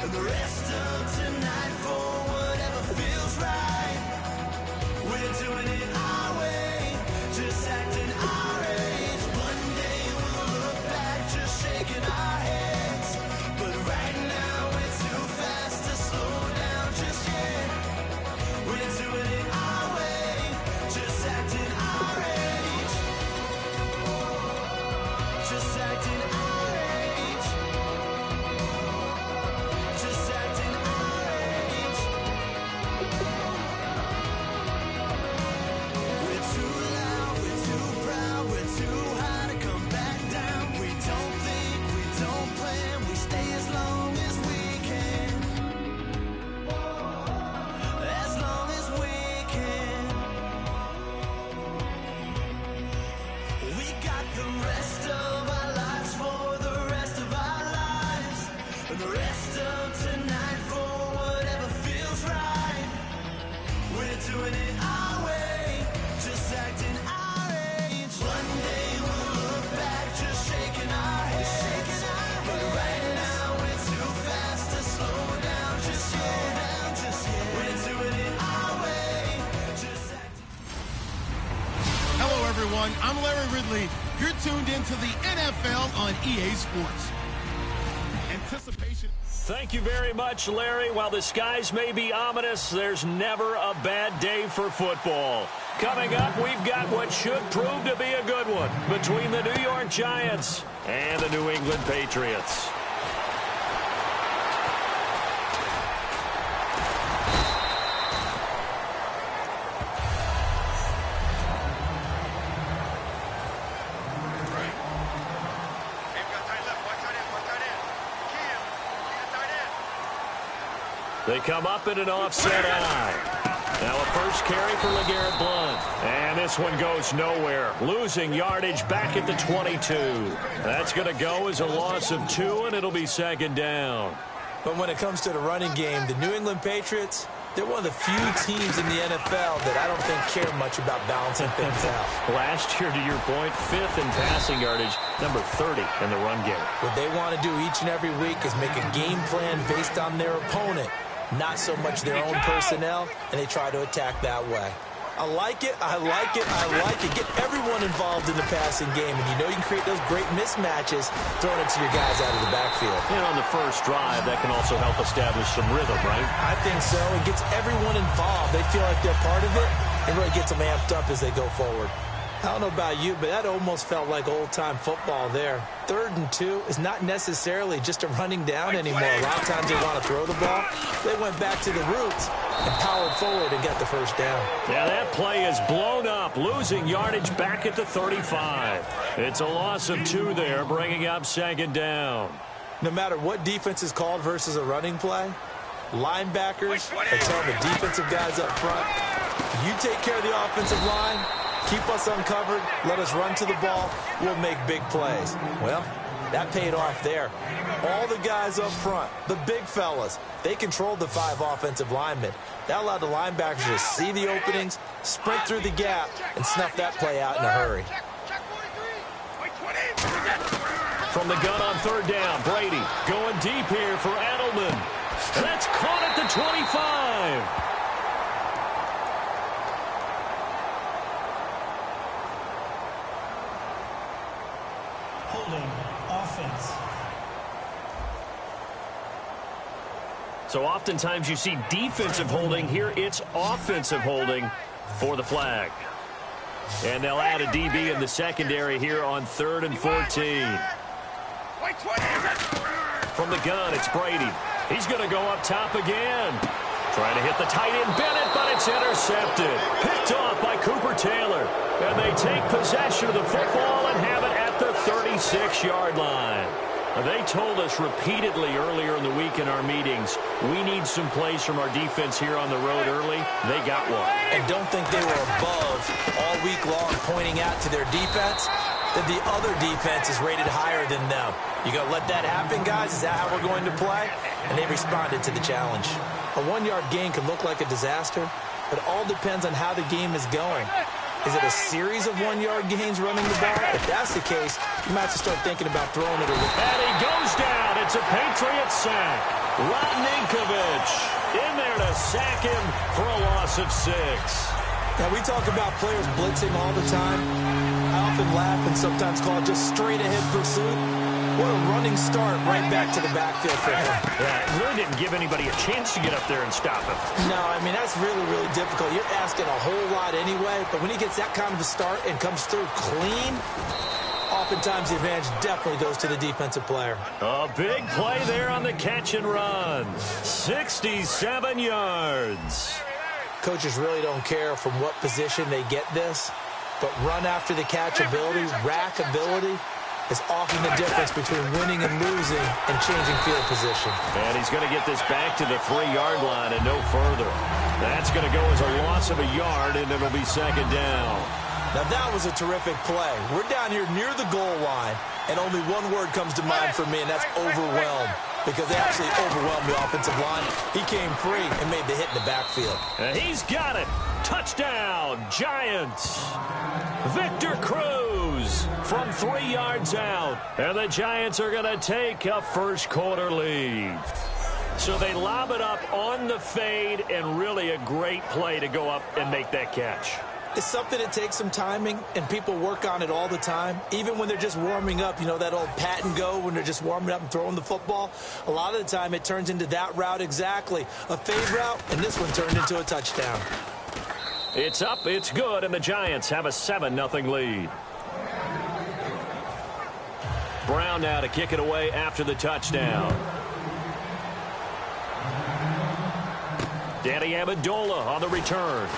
And the rest of tonight for whatever feels right. We're doing it our way, just acting our age. One day we'll look back just shaking our heads. But right now we're too fast to slow down just yet. We're doing it our way, just acting our age. Just acting our age. Just acting our age. We're too loud, we're too proud, we're too high to come back down. We don't think, we don't plan, we stay as long as we can. As long as we can. We got the rest of our lives for the rest of our lives. And the rest of tonight for whatever feels right. We're doing it our way, just acting our age. One day we'll look back just shaking our heads. But right now we're too fast to slow down just yet. We're doing it our way, just acting. Hello, everyone. I'm Larry Ridley. You're tuned into the NFL on EA Sports. Anticipation. Thank you very much, Larry. While the skies may be ominous, there's never a bad day for football. Coming up, we've got what should prove to be a good one between the New York Giants and the New England Patriots. They come up in an offset eye. Now a first carry for LeGarrette Blount. And this one goes nowhere. Losing yardage back at the 22. That's going to go as a loss of 2, and it'll be second down. But when it comes to the running game, the New England Patriots, they're one of the few teams in the NFL that I don't think care much about balancing things out. Last year, to your point, 5th in passing yardage, number 30 in the run game. What they want to do each and every week is make a game plan based on their opponent, not so much their own personnel, and they try to attack that way. I like it, I like it, I like it. Get everyone involved in the passing game, and you know you can create those great mismatches throwing it to your guys out of the backfield. And on the first drive, that can also help establish some rhythm, right? I think so. It gets everyone involved. They feel like they're part of it. It really gets them amped up as they go forward. I don't know about you, but that almost felt like old-time football there. 3rd and 2 is not necessarily just a running down anymore. A lot of times they want to throw the ball. They went back to the roots and powered forward and got the first down. Yeah, that play is blown up, losing yardage back at the 35. It's a loss of 2 there, bringing up second down. No matter what defense is called versus a running play, linebackers are telling the defensive guys up front, you take care of the offensive line, keep us uncovered, let us run to the ball, we'll make big plays. Well, that paid off there. All the guys up front, the big fellas, they controlled the 5 offensive linemen. That allowed the linebackers to see the openings, sprint through the gap, and snuff that play out in a hurry. From the gun on 3rd down, Brady going deep here for Edelman. And that's caught at the 25. Offense. So oftentimes you see defensive holding. Here it's offensive holding for the flag. And they'll add a DB in the secondary here on 3rd and 14. From the gun, it's Brady. He's going to go up top again. Trying to hit the tight end Bennett, but it's intercepted. Picked off by Cooper Taylor. And they take possession of the football and have it at the 36-yard line. They told us repeatedly earlier in the week in our meetings, we need some plays from our defense here on the road early. They got one. And don't think they were above all week long pointing out to their defense that the other defense is rated higher than them. You going to let that happen, guys? Is that how we're going to play? And they responded to the challenge. A 1-yard gain can look like a disaster, but it all depends on how the game is going. Is it a series of 1-yard gains running the ball? If that's the case, you might have to start thinking about throwing it away. And he goes down. It's a Patriot sack. Rodninkovich in there to sack him for a loss of 6. Now, we talk about players blitzing all the time. I often laugh and sometimes call it just straight-ahead pursuit. What a running start right back to the backfield for him. Yeah, it really didn't give anybody a chance to get up there and stop him. No, I mean, that's really, really difficult. You're asking a whole lot anyway, but when he gets that kind of a start and comes through clean, oftentimes the advantage definitely goes to the defensive player. A big play there on the catch and run. 67 yards. Coaches really don't care from what position they get this, but run after the catch ability, rack ability, is often the difference between winning and losing and changing field position. And he's going to get this back to the 3-yard line and no further. That's going to go as a loss of a yard, and it'll be second down. Now, that was a terrific play. We're down here near the goal line, and only one word comes to mind for me, and that's overwhelmed, because they actually overwhelmed the offensive line. He came free and made the hit in the backfield. And he's got it. Touchdown, Giants. Victor Cruz from 3 yards out. And the Giants are going to take a first-quarter lead. So they lob it up on the fade, and really a great play to go up and make that catch. It's something that takes some timing, and people work on it all the time. Even when they're just warming up, you know, that old pat and go when they're just warming up and throwing the football. A lot of the time it turns into that route exactly. A fade route, and this one turned into a touchdown. It's up, it's good, and the Giants have a 7-0 lead. Brown now to kick it away after the touchdown. Danny Amendola on the return.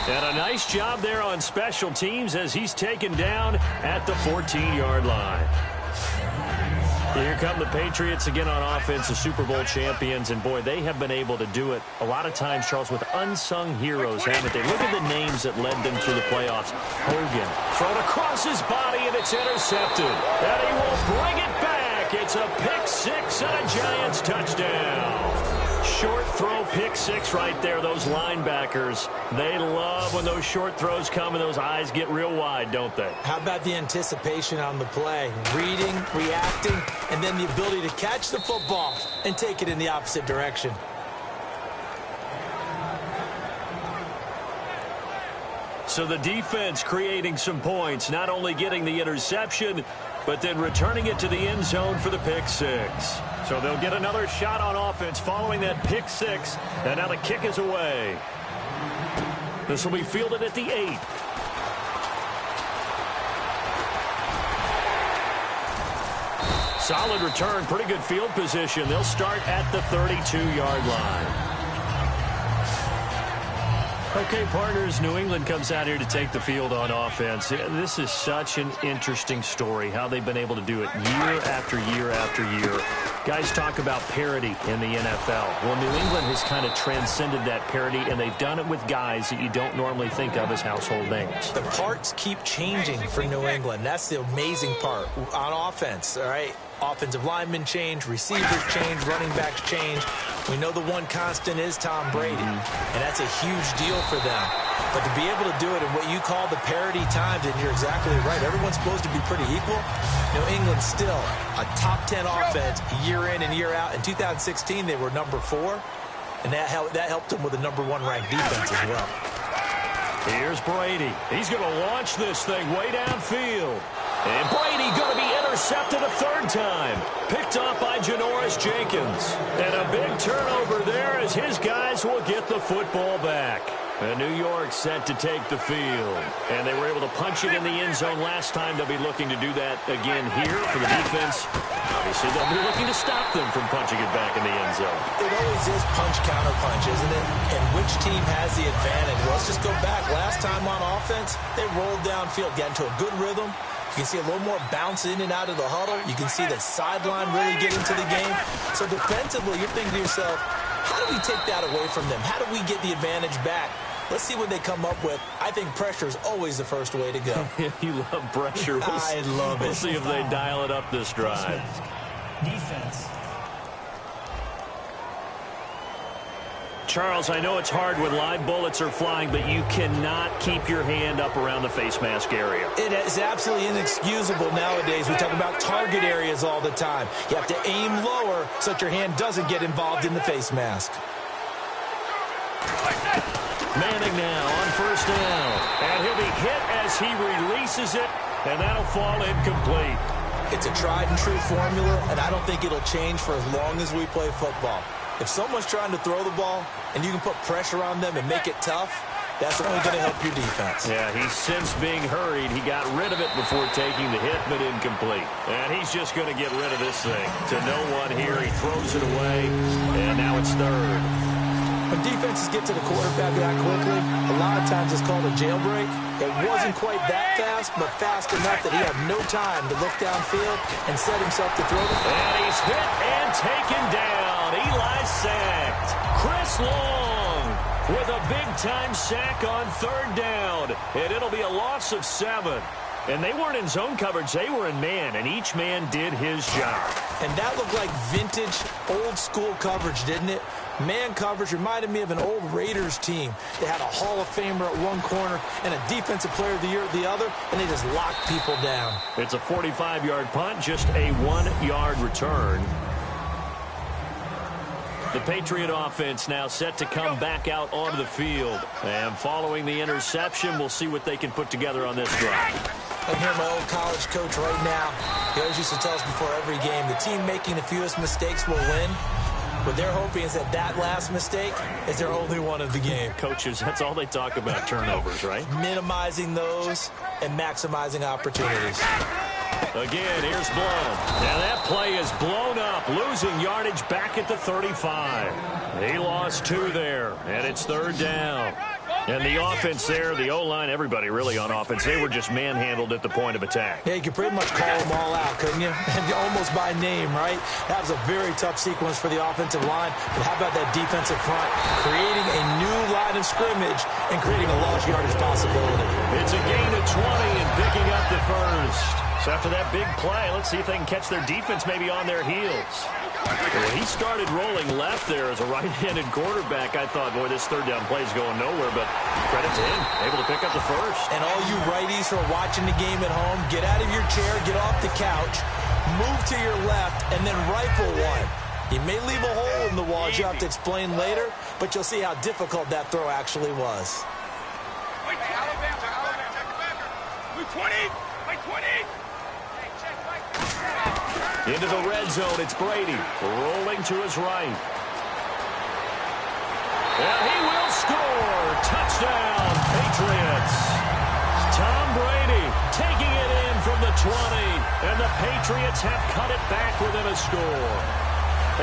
And a nice job there on special teams as he's taken down at the 14-yard line. Here come the Patriots again on offense, the Super Bowl champions, and boy, they have been able to do it a lot of times, Charles, with unsung heroes, haven't they? Look at the names that led them through the playoffs. Hogan, thrown across his body, and it's intercepted. And he will bring it back. It's a pick 6 and a Giants touchdown. Short throw, pick 6 right there. Those linebackers, they love when those short throws come and those eyes get real wide, don't they? How about the anticipation on the play? Reading, reacting, and then the ability to catch the football and take it in the opposite direction. So the defense creating some points, not only getting the interception, but then returning it to the end zone for the pick 6. So they'll get another shot on offense following that pick 6. And now the kick is away. This will be fielded at the 8. Solid return, pretty good field position. They'll start at the 32-yard line. Okay, partners, New England comes out here to take the field on offense. This is such an interesting story, how they've been able to do it year after year after year. Guys talk about parity in the NFL. Well, New England has kind of transcended that parity, and they've done it with guys that you don't normally think of as household names. The parts keep changing for New England. That's the amazing part on offense, all right? Offensive linemen change, receivers change, running backs change. We know the one constant is Tom Brady, and that's a huge deal for them. But to be able to do it in what you call the parity times, and you're exactly right, everyone's supposed to be pretty equal. New England's still a top 10 offense year in and year out. In 2016, they were number 4, and that helped them with a number 1 ranked defense as well. Here's Brady. He's going to launch this thing way downfield. And Brady going to be intercepted a 3rd time. Picked off by Janoris Jenkins. And a big turnover there as his guys will get the football back. And New York set to take the field. And they were able to punch it in the end zone last time. They'll be looking to do that again here for the defense. Obviously, they'll be looking to stop them from punching it back in the end zone. It always is punch-counter-punch, isn't it? And which team has the advantage? Well, let's just go back. Last time on offense, they rolled downfield, got into a good rhythm. You can see a little more bounce in and out of the huddle. You can see the sideline really get into the game. So defensively, you're thinking to yourself, how do we take that away from them? How do we get the advantage back? Let's see what they come up with. I think pressure is always the first way to go. You love pressure. I love it. We'll see if they dial it up this drive. Defense. Charles, I know it's hard when live bullets are flying, but you cannot keep your hand up around the face mask area. It is absolutely inexcusable nowadays. We talk about target areas all the time. You have to aim lower so that your hand doesn't get involved in the face mask. Manning now on first down. And he'll be hit as he releases it, and that'll fall incomplete. It's a tried and true formula, and I don't think it'll change for as long as we play football. If someone's trying to throw the ball and you can put pressure on them and make it tough, that's only going to help your defense. Yeah, he's since being hurried. He got rid of it before taking the hit, but incomplete. And he's just going to get rid of this thing. To no one here, he throws it away, and now it's third. When defenses get to the quarterback that quickly, a lot of times it's called a jailbreak. It wasn't quite that fast, but fast enough that he had no time to look downfield and set himself to throw the ball. And he's hit and taken down. Eli sacked. Chris Long with a big-time sack on third down. And it'll be a loss of 7. And they weren't in zone coverage. They were in man, and each man did his job. And that looked like vintage, old-school coverage, didn't it? Man coverage reminded me of an old Raiders team. They had a Hall of Famer at one corner and a Defensive Player of the Year at the other, and they just locked people down. It's a 45-yard punt, just a 1-yard return. The Patriot offense now set to come back out onto the field. And following the interception, we'll see what they can put together on this drive. I hear my old college coach right now. He always used to tell us before every game, the team making the fewest mistakes will win. What they're hoping is that that last mistake is their only one of the game. Coaches, that's all they talk about, turnovers, right? Minimizing those and maximizing opportunities. Again, here's blown. Now that play is blown up, losing yardage back at the 35. He lost 2 there, and it's third down. And the offense there, the O-line, everybody really on offense, they were just manhandled at the point of attack. Yeah, you could pretty much call them all out, couldn't you? Almost by name, right? That was a very tough sequence for the offensive line. But how about that defensive front? Creating a new line of scrimmage and creating a large yardage possibility. It's a gain of 20 and picking up the first. So after that big play, let's see if they can catch their defense maybe on their heels. Well, he started rolling left there as a right-handed quarterback. I thought, boy, this third down play is going nowhere, but credit to him, able to pick up the first. And all you righties who are watching the game at home, get out of your chair, get off the couch, move to your left, and then rifle one. He may leave a hole in the wall, as you have to explain later, but you'll see how difficult that throw actually was. Into the red zone, it's Brady, rolling to his right. And he will score. Touchdown, Patriots. Tom Brady taking it in from the 20, and the Patriots have cut it back within a score.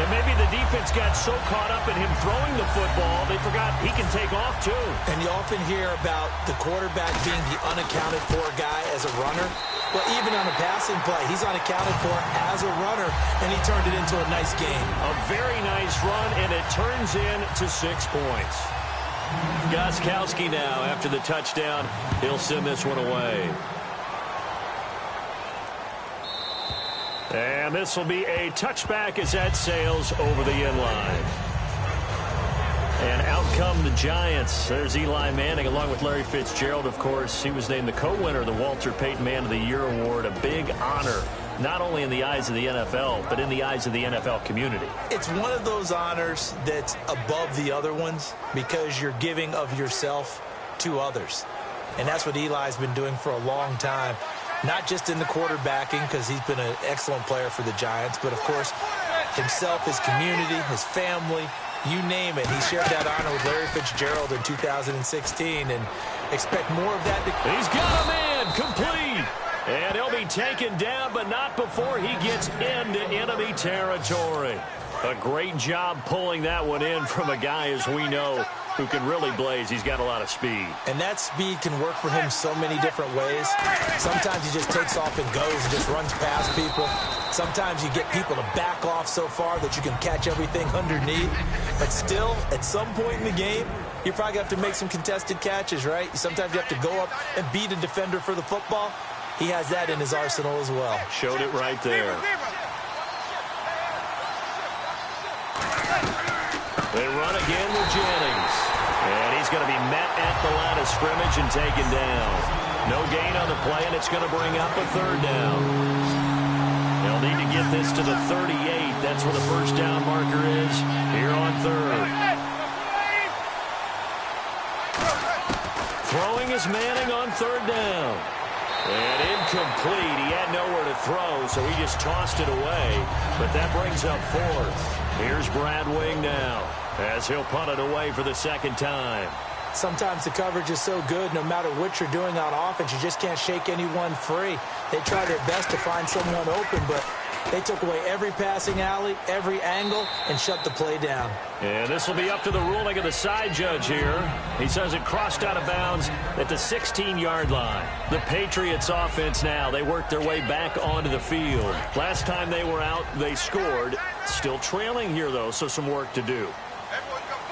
And maybe the defense got so caught up in him throwing the football, they forgot he can take off, too. And you often hear about the quarterback being the unaccounted for guy as a runner. Well, even on a passing play, he's unaccounted for as a runner, and he turned it into a nice game. A very nice run, and it turns into 6 points. Gostkowski now, after the touchdown, he'll send this one away. And this will be a touchback as that sails over the end line. And out come the Giants. There's Eli Manning along with Larry Fitzgerald, of course. He was named the co-winner of the Walter Payton Man of the Year Award. A big honor, not only in the eyes of the NFL, but in the eyes of the NFL community. It's one of those honors that's above the other ones because you're giving of yourself to others. And that's what Eli's been doing for a long time. Not just in the quarterbacking, because he's been an excellent player for the Giants, but, of course, himself, his community, his family, you name it. He shared that honor with Larry Fitzgerald in 2016, and expect more of that. He's got a man, complete. And he'll be taken down, but not before he gets into enemy territory. A great job pulling that one in from a guy, as we know, who can really blaze. He's got a lot of speed. And that speed can work for him so many different ways. Sometimes he just takes off and goes and just runs past people. Sometimes you get people to back off so far that you can catch everything underneath. But still, at some point in the game, you probably have to make some contested catches, right? Sometimes you have to go up and beat a defender for the football. He has that in his arsenal as well. Showed it right there. They run again with Jennings. And he's going to be met at the line of scrimmage and taken down. No gain on the play, and it's going to bring up a third down. They'll need to get this to the 38. That's where the first down marker is here on third. Throwing is Manning on third down. And incomplete. He had nowhere to throw, so he just tossed it away. But that brings up fourth. Here's Brad Wing now, as he'll punt it away for the second time. Sometimes the coverage is so good, no matter what you're doing on offense, you just can't shake anyone free. They try their best to find someone open, but they took away every passing alley, every angle, and shut the play down. And this will be up to the ruling of the side judge here. He says it crossed out of bounds at the 16-yard line. The Patriots offense now, they worked their way back onto the field. Last time they were out, they scored. Still trailing here, though, so some work to do.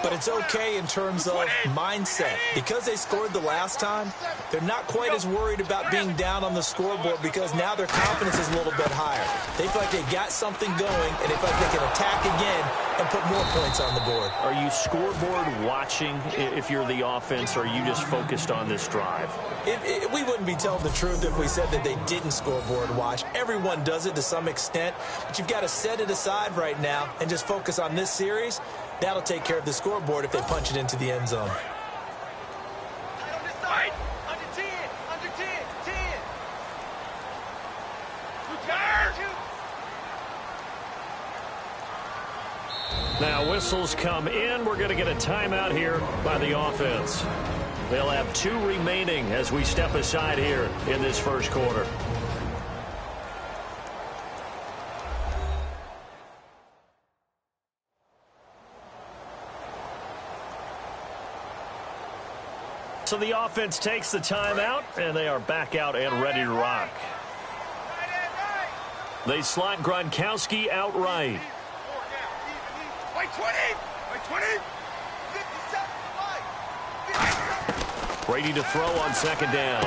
But it's okay in terms of mindset. Because they scored the last time, they're not quite as worried about being down on the scoreboard because now their confidence is a little bit higher. They feel like they got something going, and they feel like they can attack again and put more points on the board. Are you scoreboard watching if you're the offense, or are you just focused on this drive? We wouldn't be telling the truth if we said that they didn't scoreboard watch. Everyone does it to some extent, but you've got to set it aside right now and just focus on this series. That'll take care of the scoreboard if they punch it into the end zone. Now whistles come in. We're going to get a timeout here by the offense. They'll have 2 remaining as we step aside here in this first quarter. So the offense takes the timeout, and they are back out and ready to rock. They slot Gronkowski out right. Brady to throw on second down.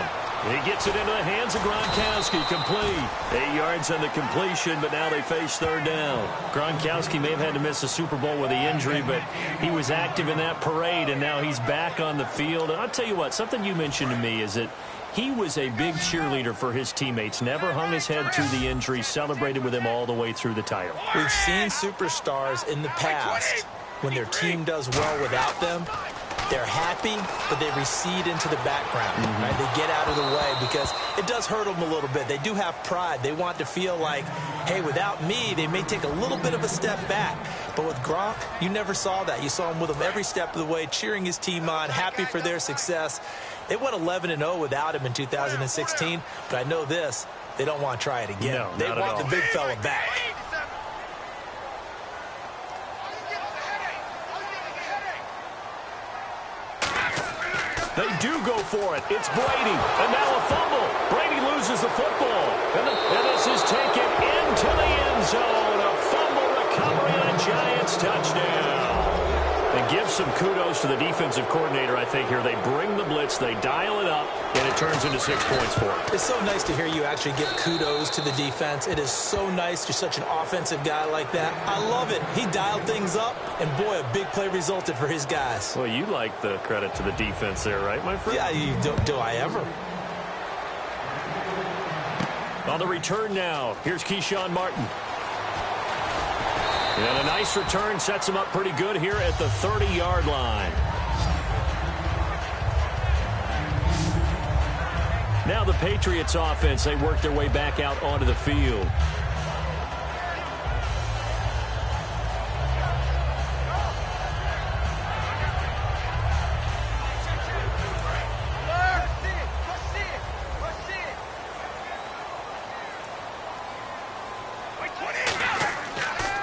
He gets it into the hands of Gronkowski. Complete. 8 yards on the completion, but now they face third down. Gronkowski may have had to miss the Super Bowl with the injury, but he was active in that parade, and now he's back on the field. And I'll tell you what, something you mentioned to me is that he was a big cheerleader for his teammates, never hung his head through the injury, celebrated with him all the way through the title. We've seen superstars in the past, when their team does well without them, they're happy, but they recede into the background. Right? They get out of the way because it does hurt them a little bit. They do have pride. They want to feel like, hey, without me, they may take a little bit of a step back. But with Gronk, you never saw that. You saw him with him every step of the way, cheering his team on, happy for their success. They went 11-0 without him in 2016, but I know this, they don't want to try it again. No, they want the big fella back. They do go for it. It's Brady. And now a fumble. Brady loses the football. And this is taken into the end zone. A fumble recovery and a Giants touchdown. And give some kudos to the defensive coordinator, I think, here. They bring the blitz, they dial it up, and it turns into 6 points for them. It's so nice to hear you actually give kudos to the defense. It is so nice. You're such an offensive guy like that. I love it. He dialed things up, and boy, a big play resulted for his guys. Well, you like the credit to the defense there, right, my friend? Yeah, do I ever? On the return now, here's Keyshawn Martin. And a nice return sets him up pretty good here at the 30-yard line. Now the Patriots offense, they work their way back out onto the field.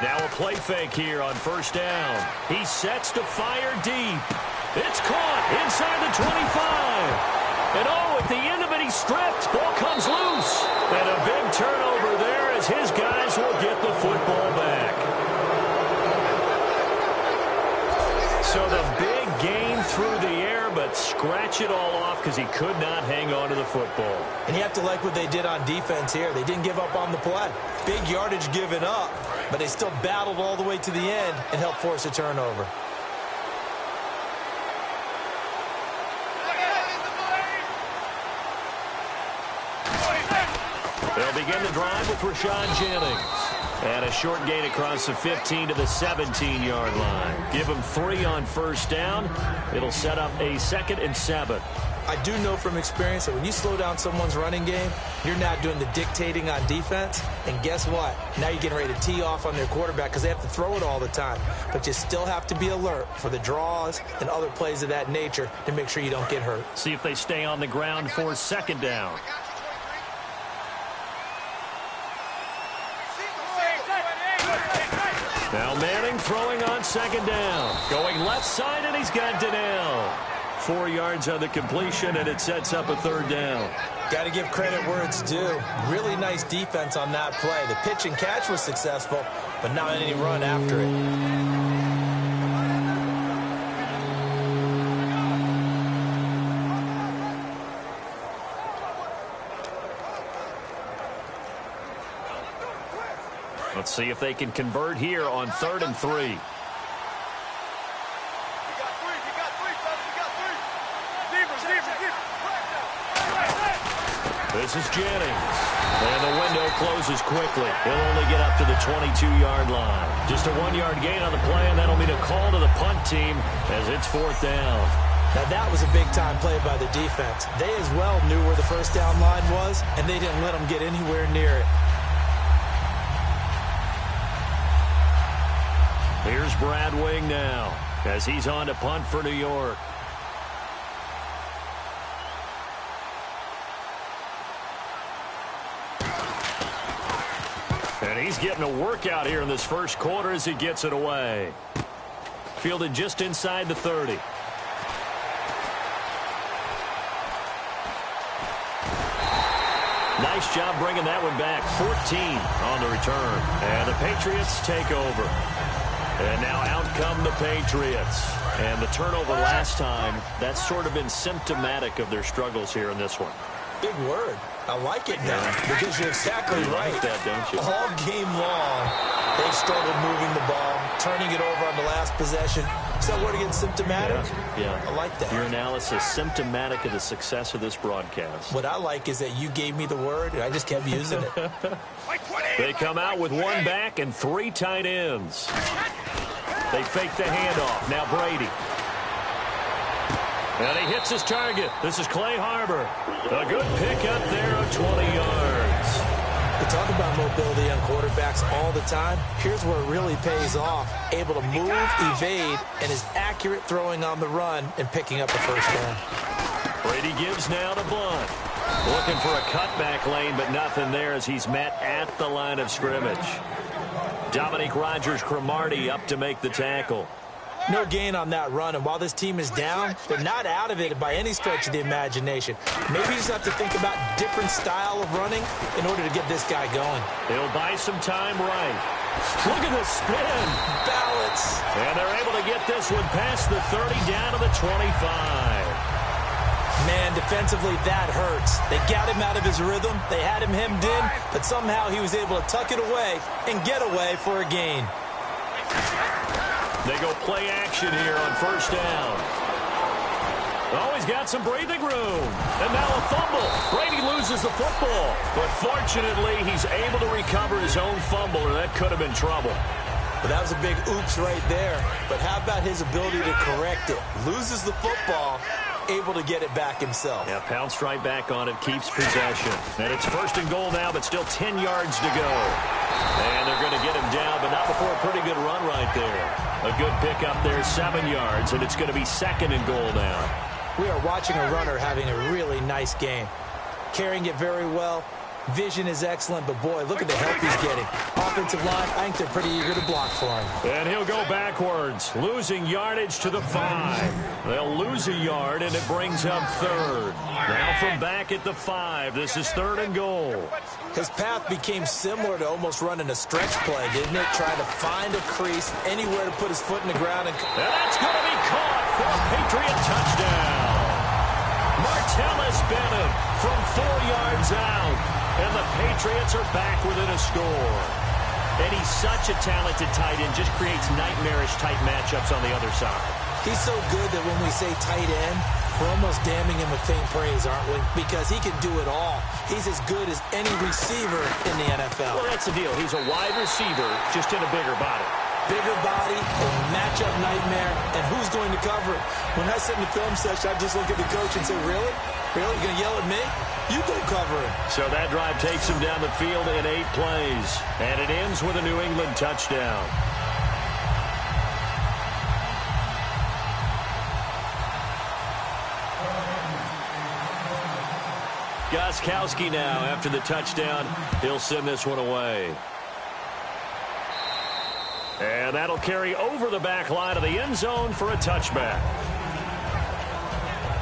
Now a play fake here on first down. He sets to fire deep. It's caught inside the 25. And at the end of it, he's stripped. Ball comes loose. And a big turnover there as his guys will get the football back. So the big gain through the air, but scratch it all off because he could not hang on to the football. And you have to like what they did on defense here. They didn't give up on the play. Big yardage given up, but they still battled all the way to the end and helped force a turnover. They'll begin the drive with Rashad Jennings. And a short gain across the 15 to the 17-yard line. Give him 3 on first down. It'll set up a 2nd and 7. I do know from experience that when you slow down someone's running game, you're not doing the dictating on defense. And guess what? Now you're getting ready to tee off on their quarterback because they have to throw it all the time. But you still have to be alert for the draws and other plays of that nature to make sure you don't get hurt. See if they stay on the ground for 2nd down. Now Manning throwing on 2nd down. Going left side, and he's got Donnell. 4 yards on the completion, and it sets up a 3rd down. Got to give credit where it's due. Really nice defense on that play. The pitch and catch was successful, but not any run after it. Let's see if they can convert here on 3rd and 3. This is Jennings. And the window closes quickly. He'll only get up to the 22-yard line. Just a 1-yard gain on the play, and that'll mean a call to the punt team as it's 4th down. Now, that was a big-time play by the defense. They as well knew where the first down line was, and they didn't let them get anywhere near it. Here's Brad Wing now as he's on to punt for New York. And he's getting a workout here in this first quarter as he gets it away. Fielded just inside the 30. Nice job bringing that one back. 14 on the return. And the Patriots take over. And now out come the Patriots. And the turnover last time, that's sort of been symptomatic of their struggles here in this one. Big word. I like it now because you're exactly right. Like that, don't you? All game long, they've struggled moving the ball, turning it over on the last possession. Is that word again, symptomatic? Yeah. I like that. Your analysis, symptomatic of the success of this broadcast. What I like is that you gave me the word, and I just kept using it. They come out with 1 back and 3 tight ends. They fake the handoff. Now Brady. And he hits his target. This is Clay Harbor. A good pick up there of 20 yards. We talk about mobility on quarterbacks all the time. Here's where it really pays off. Able to move, evade, and is accurate throwing on the run and picking up the first down. Brady gives now to Blunt. Looking for a cutback lane, but nothing there as he's met at the line of scrimmage. Dominique Rodgers-Cromartie up to make the tackle. No gain on that run, and while this team is down, they're not out of it by any stretch of the imagination. Maybe you just have to think about different style of running in order to get this guy going. He'll buy some time right. Look at the spin. Balance. And they're able to get this one past the 30 down to the 25. Man, defensively, that hurts. They got him out of his rhythm. They had him hemmed in, but somehow he was able to tuck it away and get away for a gain. They go play action here on first down. Oh, he's got some breathing room. And now a fumble. Brady loses the football. But fortunately, he's able to recover his own fumble, or that could have been trouble. But that was a big oops right there. But how about his ability to correct it? Loses the football, able to get it back himself. Yeah, pounced right back on it, keeps possession. And it's 1st and goal now, but still 10 yards to go. And they're going to get him down, but not before a pretty good run right there. A good pick up there, 7 yards, and it's going to be 2nd and goal now. We are watching a runner having a really nice game. Carrying it very well. Vision is excellent, but boy, look at the help he's getting. Offensive line, I think they're pretty eager to block for him. And he'll go backwards, losing yardage to the 5. They'll lose a yard, and it brings up 3rd. Now from back at the 5, this is 3rd and goal. His path became similar to almost running a stretch play, didn't it? Trying to find a crease, anywhere to put his foot in the ground. And that's going to be caught for a Patriot touchdown. Martellus Bennett from 4 yards out. And the Patriots are back within a score. And he's such a talented tight end, just creates nightmarish tight matchups on the other side. He's so good that when we say tight end, We're almost damning him with faint praise, aren't we? Because he can do it all. He's as good as any receiver in the NFL. Well, that's the deal. He's a wide receiver, just in a bigger body. Bigger body, a matchup nightmare, and who's going to cover it? When I sit in the film session, I just look at the coach and say, really? Really? You going to yell at me? You go cover him. So that drive takes him down the field in 8 plays, and it ends with a New England touchdown. Gostkowski now, after the touchdown, he'll send this one away. And that'll carry over the back line of the end zone for a touchback.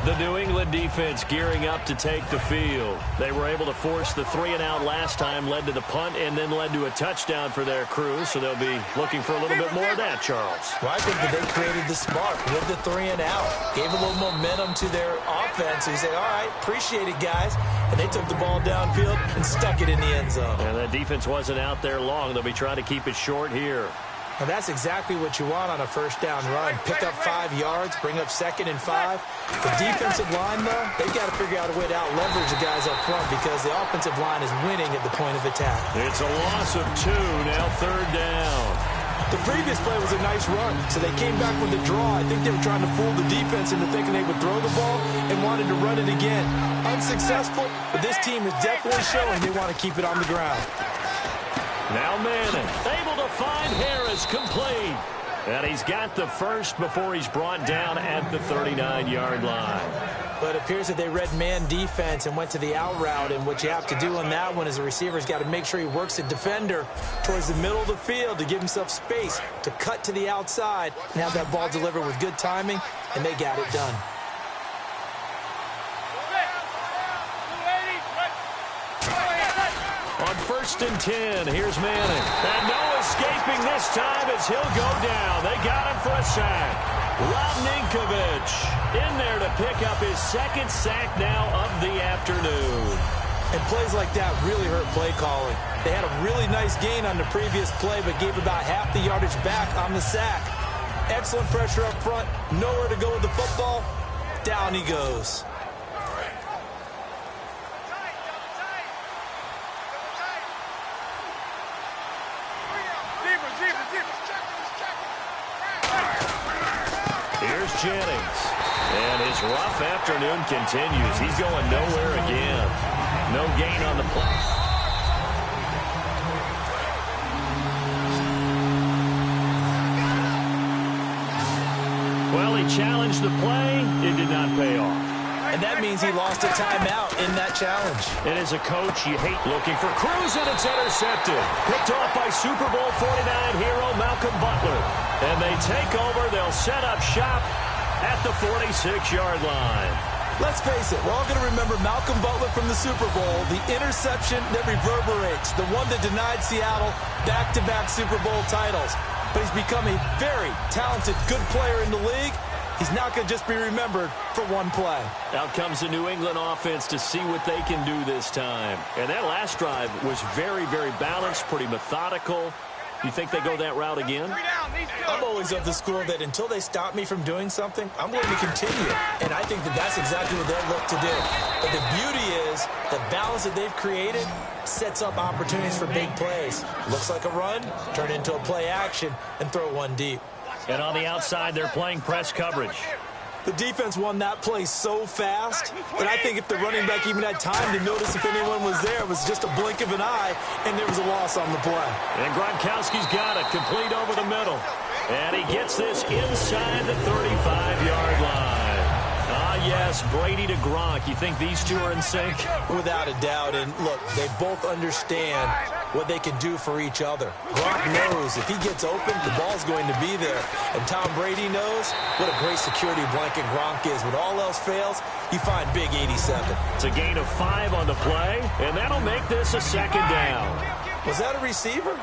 The New England defense gearing up to take the field. They were able to force the 3-and-out last time, led to the punt, and then led to a touchdown for their crew. So they'll be looking for a little bit more of that, Charles. Well, I think that they created the spark with the 3-and-out. Gave a little momentum to their offense. And you say, all right, appreciate it, guys. And they took the ball downfield and stuck it in the end zone. And that defense wasn't out there long. They'll be trying to keep it short here. And that's exactly what you want on a first down run. Pick up 5 yards, bring up 2nd and 5. The defensive line, though, they've got to figure out a way to out-leverage the guys up front because the offensive line is winning at the point of attack. It's a loss of 2, now 3rd down. The previous play was a nice run, so they came back with the draw. I think they were trying to fool the defense into thinking they would throw the ball and wanted to run it again. Unsuccessful, but this team is definitely showing they want to keep it on the ground. Now Manning, able to find Harris, complete. And he's got the first before he's brought down at the 39-yard line. But it appears that they read man defense and went to the out route, and what you have to do on that one is the receiver's got to make sure he works the defender towards the middle of the field to give himself space to cut to the outside and have that ball delivered with good timing, and they got it done. On 1st and 10, here's Manning. And no escaping this time as he'll go down. They got him for a sack. Rob Ninkovich in there to pick up his 2nd sack now of the afternoon. And plays like that really hurt play calling. They had a really nice gain on the previous play, but gave about half the yardage back on the sack. Excellent pressure up front. Nowhere to go with the football. Down he goes. Here's Jennings. And his rough afternoon continues. He's going nowhere again. No gain on the play. Well, he challenged the play. It did not pay off. And that means he lost a timeout in that challenge. And as a coach, you hate looking for Cruz, and it's intercepted. Picked off by Super Bowl 49 hero Malcolm Butler. And they take over. They'll set up shop at the 46-yard line. Let's face it, we're all going to remember Malcolm Butler from the Super Bowl, the interception that reverberates, the one that denied Seattle back-to-back Super Bowl titles. But he's become a very talented, good player in the league. He's not going to just be remembered for one play. Out comes the New England offense to see what they can do this time. And that last drive was very, very balanced, pretty methodical. You think they go that route again? I'm always of the school that until they stop me from doing something, I'm going to continue. And I think that that's exactly what they'll look to do. But the beauty is the balance that they've created sets up opportunities for big plays. Looks like a run, turn into a play action, and throw one deep. And on the outside, they're playing press coverage. The defense won that play so fast that I think if the running back even had time to notice if anyone was there, it was just a blink of an eye, and there was a loss on the play. And Gronkowski's got it, complete over the middle. And he gets this inside the 35-yard line. Ah, yes, Brady to Gronk. You think these two are in sync? Without a doubt. And look, they both understand what they can do for each other. Gronk knows if he gets open, the ball's going to be there. And Tom Brady knows what a great security blanket Gronk is. When all else fails, you find big 87. It's a gain of 5 on the play, and that'll make this a 2nd down. Was that a receiver?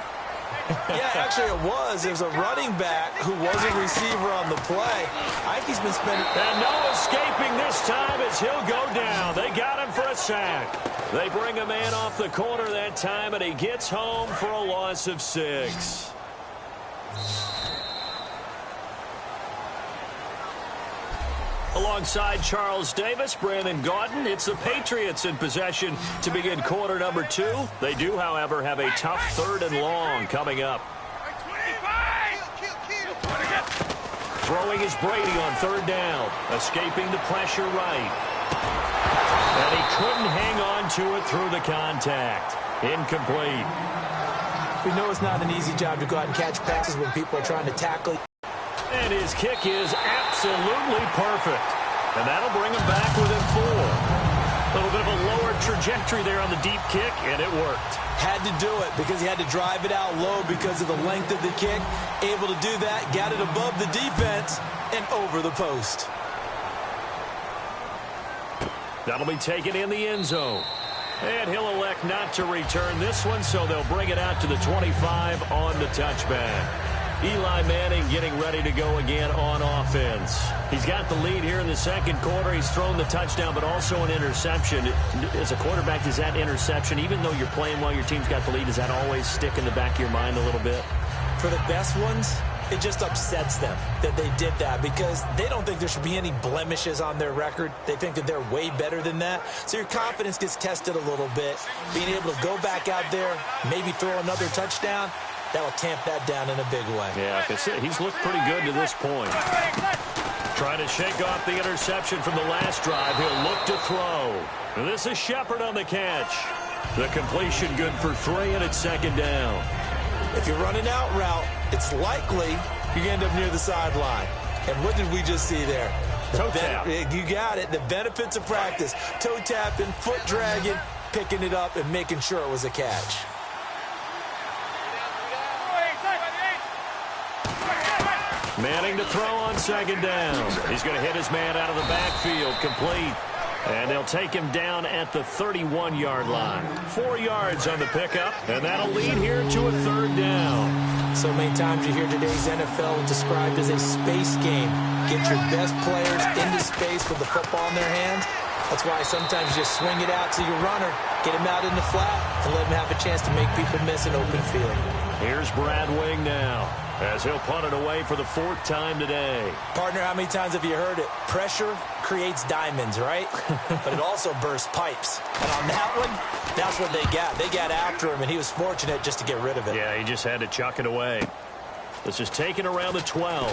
Yeah, actually it was. There's a running back who was a receiver on the play. I think he's been spending... And no escaping this time as he'll go down. They got him for a sack. They bring a man off the corner that time, and he gets home for a loss of 6. Alongside Charles Davis, Brandon Gaudin, it's the Patriots in possession to begin quarter number 2. They do, however, have a tough 3rd and long coming up. Throwing is Brady on 3rd down. Escaping the pressure right. And he couldn't hang on to it through the contact. Incomplete. We know it's not an easy job to go out and catch passes when people are trying to tackle. And his kick is absolutely perfect. And that'll bring him back within 4. A little bit of a lower trajectory there on the deep kick, and it worked. Had to do it because he had to drive it out low because of the length of the kick. Able to do that, got it above the defense, and over the post. That'll be taken in the end zone. And he'll elect not to return this one, so they'll bring it out to the 25 on the touchback. Eli Manning getting ready to go again on offense. He's got the lead here in the second quarter. He's thrown the touchdown, but also an interception. As a quarterback, is that interception, even though you're playing while your team's got the lead, does that always stick in the back of your mind a little bit? For the best ones, it just upsets them that they did that because they don't think there should be any blemishes on their record. They think that they're way better than that. So your confidence gets tested a little bit. Being able to go back out there, maybe throw another touchdown, that will tamp that down in a big way. Yeah, he's looked pretty good to this point. Trying to shake off the interception from the last drive. He'll look to throw. And this is Shepard on the catch. The completion good for 3, and it's 2nd down. If you're running out route, it's likely you end up near the sideline. And what did we just see there? Toe tap. You got it. The benefits of practice. Toe tapping, foot dragging, picking it up, and making sure it was a catch. Manning to throw on 2nd down. He's going to hit his man out of the backfield, complete. And they'll take him down at the 31-yard line. 4 yards on the pickup, and that'll lead here to a 3rd down. So many times you hear today's NFL described as a space game. Get your best players into space with the football in their hands. That's why sometimes you just swing it out to your runner, get him out in the flat, and let him have a chance to make people miss an open field. Here's Brad Wing now, as he'll punt it away for the 4th time today. Partner, how many times have you heard it? Pressure creates diamonds, right? But it also bursts pipes. And on that one, that's what they got. They got after him, and he was fortunate just to get rid of it. Yeah, he just had to chuck it away. This is taken around the 12.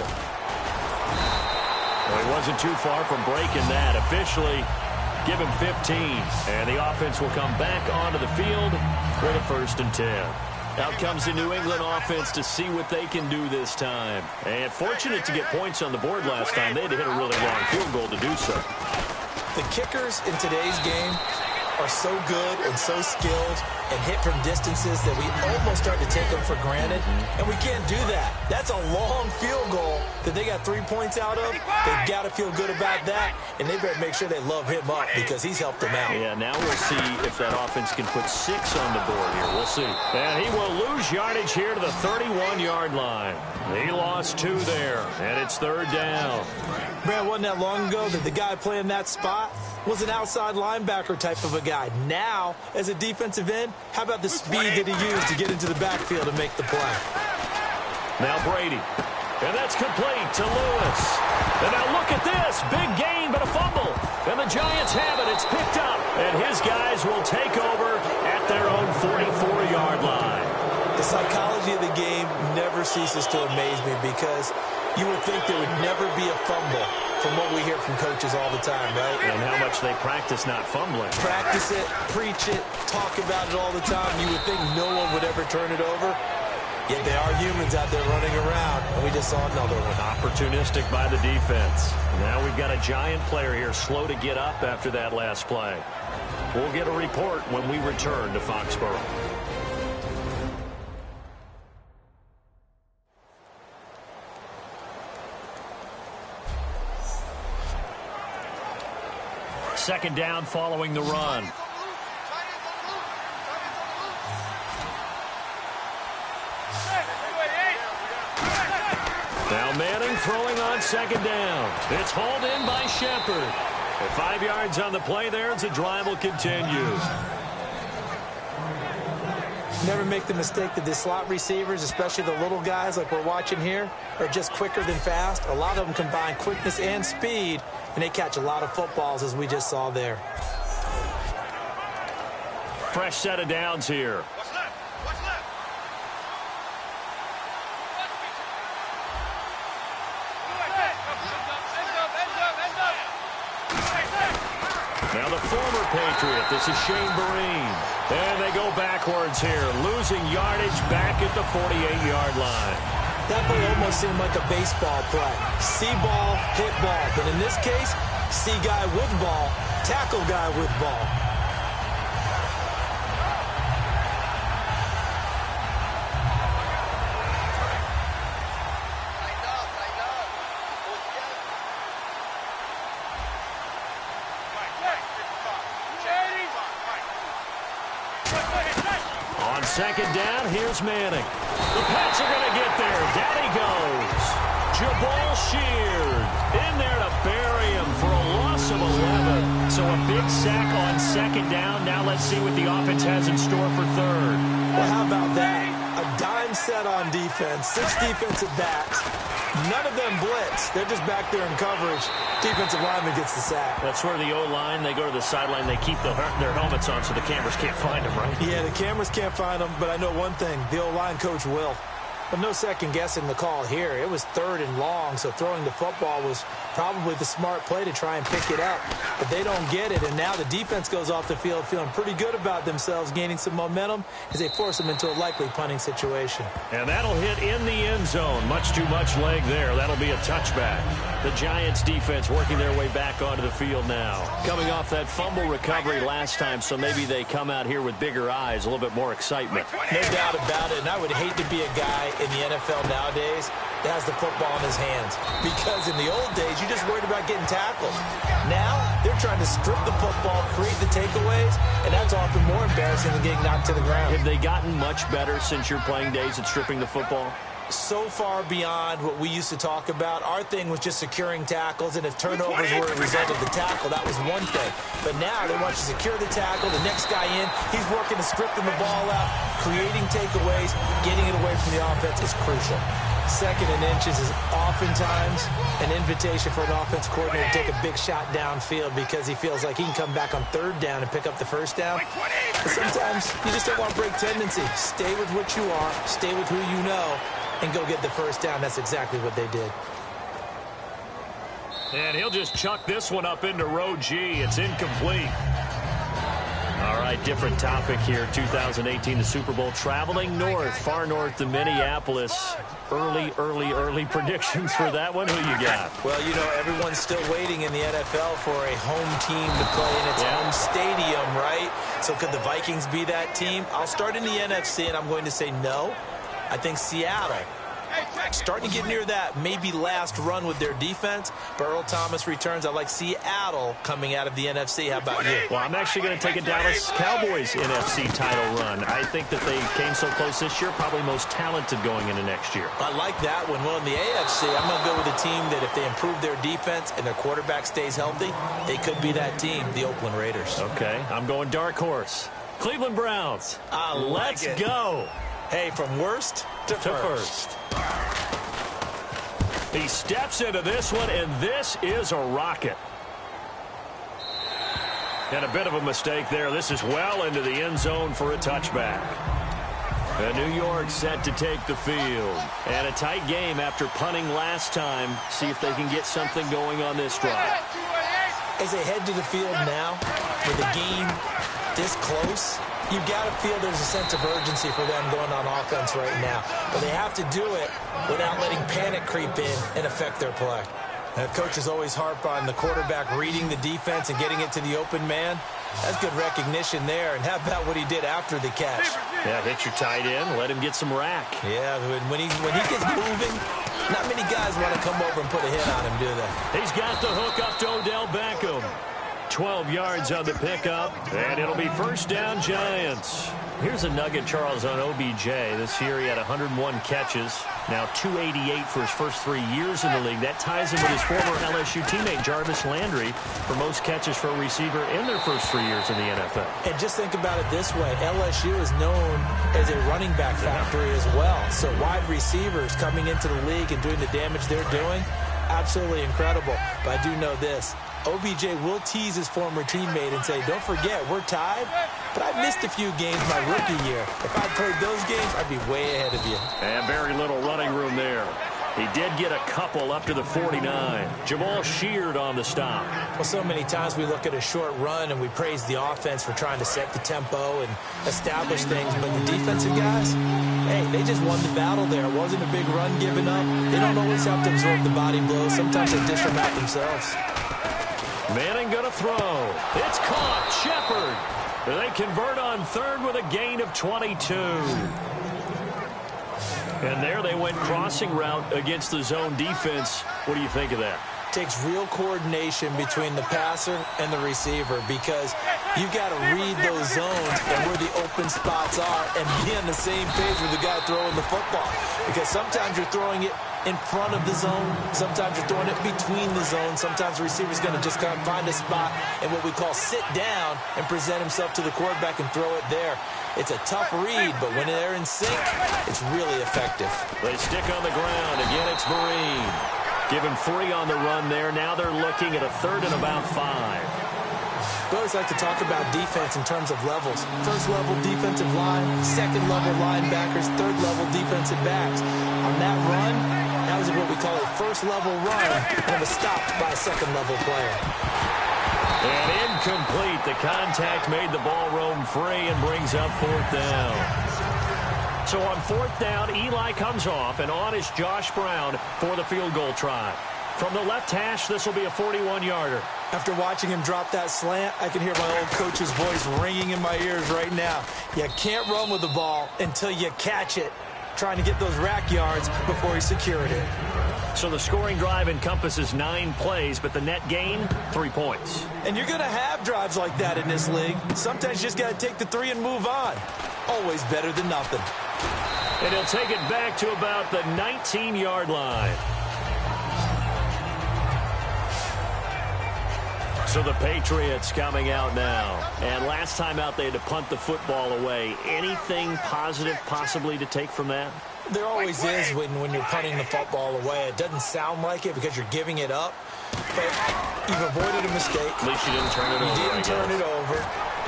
Well, he wasn't too far from breaking that. Officially, give him 15. And the offense will come back onto the field with a 1st and 10. Out comes the New England offense to see what they can do this time. And fortunate to get points on the board last time. They had to hit a really long field goal to do so. The kickers in today's game are so good and so skilled and hit from distances that we almost start to take them for granted. And we can't do that. That's a long field goal that they got 3 points out of. They've got to feel good about that. And they better make sure they love him up because he's helped them out. Yeah, now we'll see if that offense can put 6 on the board here. We'll see. And he will lose yardage here to the 31-yard line. He lost 2 there, and it's 3rd down. Brad, wasn't that long ago that the guy playing that spot was an outside linebacker type of a guy. Now, as a defensive end, how about the speed that he used to get into the backfield and make the play? Now Brady. And that's complete to Lewis. And now look at this. Big gain, but a fumble. And the Giants have it. It's picked up. And his guys will take over at their own 44-yard line. The psychology of the game never ceases to amaze me because you would think there would never be a fumble from what we hear from coaches all the time, right? And how much they practice not fumbling. Practice it, preach it, talk about it all the time. You would think no one would ever turn it over. Yet they are humans out there running around, and we just saw another one. Opportunistic by the defense. Now we've got a Giant player here slow to get up after that last play. We'll get a report when we return to Foxborough. Second down following the run. Now Manning throwing on 2nd down. It's hauled in by Shepard. At 5 yards on the play there, as the drive will continue. Never make the mistake that the slot receivers, especially the little guys like we're watching here, are just quicker than fast. A lot of them combine quickness and speed, and they catch a lot of footballs, as we just saw there. Fresh set of downs here. Now the former Patriot, this is Shane Vereen. And they go backwards here, losing yardage back at the 48-yard line. That play almost seemed like a baseball play. See ball, hit ball. But in this case, see guy with ball, tackle guy with ball. On second down, here's Manning. The Pats are going to get there. Down he goes. Jabal Sheard in there to bury him for a loss of 11. So a big sack on second down. Now let's see what the offense has in store for third. Well, how about that? A dime set on defense, 6 defensive backs. None of them blitz. They're just back there in coverage. Defensive lineman gets the sack. That's where the O-line, they go to the sideline, they keep their helmets on so the cameras can't find them, right? Yeah, the cameras can't find them, but I know one thing. The O-line coach will. But no second guessing the call here. It was 3rd and long, so throwing the football was probably the smart play to try and pick it up. But they don't get it, and now the defense goes off the field feeling pretty good about themselves, gaining some momentum as they force them into a likely punting situation. And that'll hit in the end zone. Much too much leg there. That'll be a touchback. The Giants defense working their way back onto the field now. Coming off that fumble recovery last time, so maybe they come out here with bigger eyes, a little bit more excitement. No doubt about it, and I would hate to be a guy in the NFL nowadays that has the football in his hands. Because in the old days, you just worried about getting tackled. Now, they're trying to strip the football, create the takeaways, and that's often more embarrassing than getting knocked to the ground. Have they gotten much better since your playing days at stripping the football? So far beyond what we used to talk about. Our thing was just securing tackles, and if turnovers were a result of the tackle, that was one thing. But now they want you to secure the tackle, the next guy in, he's working to stripping the ball out, creating takeaways, getting it away from the offense is crucial. 2nd and inches is oftentimes an invitation for an offense coordinator to take a big shot downfield because he feels like he can come back on 3rd down and pick up the 1st down. But sometimes you just don't want to break tendency. Stay with what you are, stay with who you know, and go get the 1st down. That's exactly what they did. And he'll just chuck this one up into row G. It's incomplete. All right, different topic here. 2018, the Super Bowl, traveling north, far north to Minneapolis. Early predictions for that one. Who you got? Well, you know, everyone's still waiting in the NFL for a home team to play in its home stadium, right? So could the Vikings be that team? I'll start in the NFC, and I'm going to say no. I think Seattle, starting to get near that maybe last run with their defense. But Earl Thomas returns. I like Seattle coming out of the NFC. How about you? Well, I'm actually going to take a Dallas Cowboys NFC title run. I think that they came so close this year, probably most talented going into next year. I like that one. Well, in the AFC, I'm going to go with a team that if they improve their defense and their quarterback stays healthy, they could be that team, the Oakland Raiders. Okay, I'm going dark horse. Cleveland Browns. Let's go. Hey, from worst to first. He steps into this one, and this is a rocket. And a bit of a mistake there. This is well into the end zone for a touchback. And New York set to take the field. And a tight game after punting last time. See if they can get something going on this drive. As they head to the field now, with a game this close, you've got to feel there's a sense of urgency for them going on offense right now. But they have to do it without letting panic creep in and affect their play. And coaches always harp on the quarterback reading the defense and getting it to the open man. That's good recognition there. And how about what he did after the catch? Yeah, hit your tight end, let him get some rack. Yeah, when he gets moving, not many guys want to come over and put a hit on him, do they? He's got the hook up to Odell Beckham. 12 yards on the pickup, and it'll be first down Giants. Here's a nugget, Charles, on OBJ. This year he had 101 catches, now 288 for his first 3 years in the league. That ties him with his former LSU teammate Jarvis Landry for most catches for a receiver in their first 3 years in the NFL. And just think about it this way. LSU is known as a running back factory as well. So wide receivers coming into the league and doing the damage they're doing, absolutely incredible. But I do know this. OBJ will tease his former teammate and say, don't forget, we're tied, but I missed a few games my rookie year. If I played those games, I'd be way ahead of you. And very little running room there. He did get a couple up to the 49. Jamal Sheard on the stop. Well, so many times we look at a short run and we praise the offense for trying to set the tempo and establish things, but the defensive guys, hey, they just won the battle there. It wasn't a big run given up. They don't always have to absorb the body blows. Sometimes they dish them out themselves. Manning going to throw. It's caught. Shepard. They convert on third with a gain of 22. And there they went crossing route against the zone defense. What do you think of that? Takes real coordination between the passer and the receiver because you've got to read those zones and where the open spots are and be on the same page with the guy throwing the football. Because sometimes you're throwing it in front of the zone. Sometimes you're throwing it between the zones. Sometimes the receiver's going to just kind of find a spot and what we call sit down and present himself to the quarterback and throw it there. It's a tough read, but when they're in sync, it's really effective. They stick on the ground. Again, it's Vereen. Give him 3 on the run there. Now they're looking at a third and about 5. We always like to talk about defense in terms of levels. First level defensive line, second level linebackers, third level defensive backs. On that run, that was what we call a first level run, and it was stopped by a second level player. And incomplete. The contact made the ball roam free and brings up fourth down. So on fourth down, Eli comes off, and on is Josh Brown for the field goal try. From the left hash, this will be a 41-yarder. After watching him drop that slant, I can hear my old coach's voice ringing in my ears right now. You can't run with the ball until you catch it, trying to get those rack yards before he secured it. So the scoring drive encompasses 9 plays, but the net gain, 3 points. And you're going to have drives like that in this league. Sometimes you just got to take the 3 and move on. Always better than nothing. And he'll take it back to about the 19-yard line. So the Patriots coming out now. And last time out, they had to punt the football away. Anything positive possibly to take from that? There always is when you're punting the football away. It doesn't sound like it because you're giving it up. But you've avoided a mistake. At least you didn't turn it over. You didn't turn it over,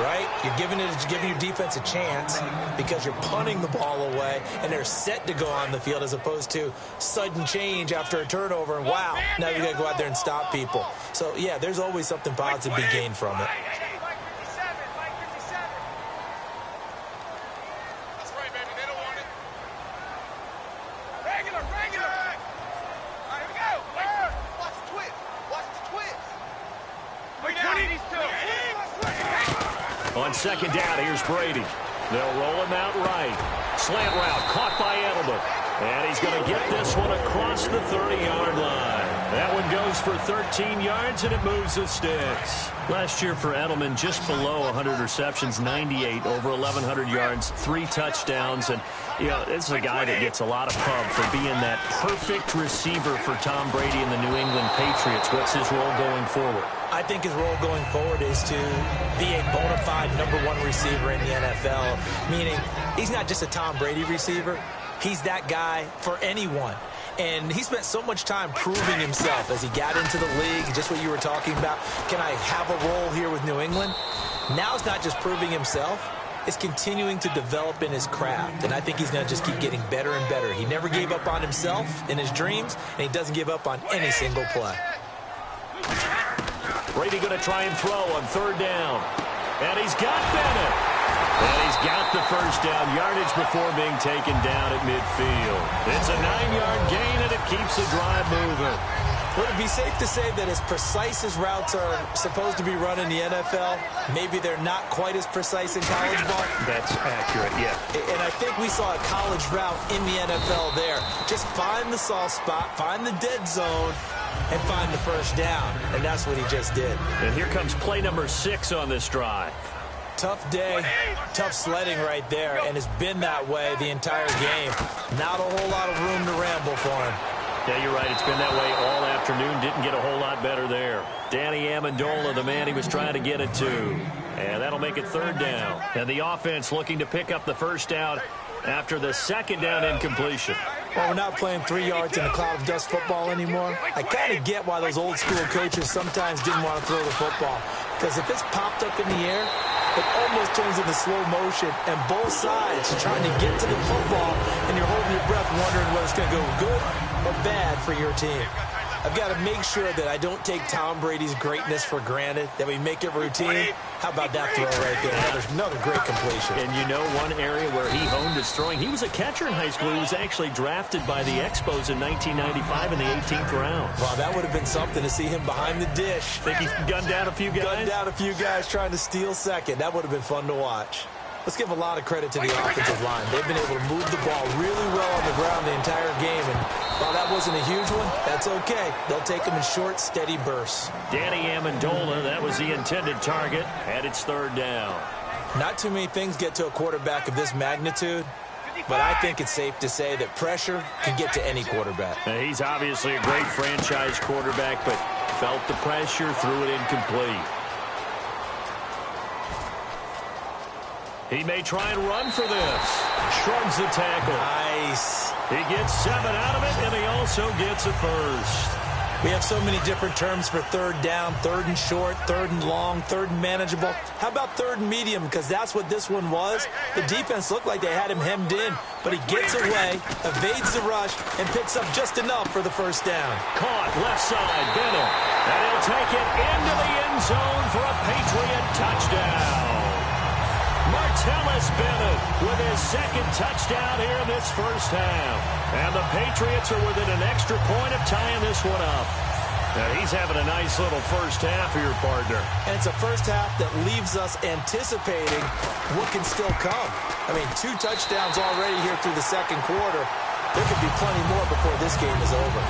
right? You're giving your defense a chance because you're punting the ball away, and they're set to go on the field as opposed to sudden change after a turnover. And, wow, now you got to go out there and stop people. So, yeah, there's always something positive to be gained from it. On second down, here's Brady. They'll roll him out right. Slant route caught by Edelman. And he's going to get this one across the 30-yard line. That one goes for 13 yards, and it moves the sticks. Last year for Edelman, just below 100 receptions, 98, over 1,100 yards, 3 touchdowns. And, you know, this is a guy that gets a lot of pub for being that perfect receiver for Tom Brady and the New England Patriots. What's his role going forward? I think his role going forward is to be a bona fide #1 receiver in the NFL, meaning he's not just a Tom Brady receiver. He's that guy for anyone. And he spent so much time proving himself as he got into the league, just what you were talking about. Can I have a role here with New England? Now it's not just proving himself. It's continuing to develop in his craft. And I think he's going to just keep getting better and better. He never gave up on himself in his dreams, and he doesn't give up on any single play. Brady going to try and throw on third down. And he's got Bennett. And he's got the first down yardage before being taken down at midfield. It's a 9-yard gain, and it keeps the drive moving. Would it be safe to say that as precise as routes are supposed to be run in the NFL, maybe they're not quite as precise in college ball? That's accurate, yeah. And I think we saw a college route in the NFL there. Just find the soft spot, find the dead zone, and find the first down, and that's what he just did. And here comes play number 6 on this drive. Tough day, tough sledding right there, and it's been that way the entire game. Not a whole lot of room to ramble for him. Yeah, you're right. It's been that way all afternoon. Didn't get a whole lot better there. Danny Amendola, the man he was trying to get it to. And that'll make it 3rd down. And the offense looking to pick up the first down after the 2nd down incompletion. Well, we're not playing 3 yards in a cloud of dust football anymore. I kind of get why those old school coaches sometimes didn't want to throw the football. Because if it's popped up in the air, it almost turns into slow motion, and both sides are trying to get to the football, and you're holding your breath wondering whether it's going to go good or bad for your team. I've got to make sure that I don't take Tom Brady's greatness for granted, that we make it routine. How about that throw right there? Another great completion. And you know one area where he honed his throwing? He was a catcher in high school. He was actually drafted by the Expos in 1995 in the 18th round. Wow, that would have been something to see him behind the dish. Think he's gunned down a few guys? Gunned down a few guys trying to steal second. That would have been fun to watch. Let's give a lot of credit to the offensive line. They've been able to move the ball really well on the ground the entire game, and while that wasn't a huge one, that's okay. They'll take them in short, steady bursts. Danny Amendola, that was the intended target, and it's 3rd down. Not too many things get to a quarterback of this magnitude, but I think it's safe to say that pressure can get to any quarterback. Now, he's obviously a great franchise quarterback, but felt the pressure, threw it incomplete. He may try and run for this. Shrugs the tackle. Nice. He gets 7 out of it, and he also gets a first. We have so many different terms for 3rd down, 3rd and short, 3rd and long, 3rd and manageable. How about 3rd and medium? Because that's what this one was. The defense looked like they had him hemmed in, but he gets away, evades the rush, and picks up just enough for the first down. Caught left side, Bennett. And he'll take it into the end zone for a Patriot touchdown. Martellus Bennett with his 2nd touchdown here in this first half. And the Patriots are within an extra point of tying this one up. Now he's having a nice little first half here, partner. And it's a first half that leaves us anticipating what can still come. I mean, 2 touchdowns already here through the 2nd quarter. There could be plenty more before this game is over.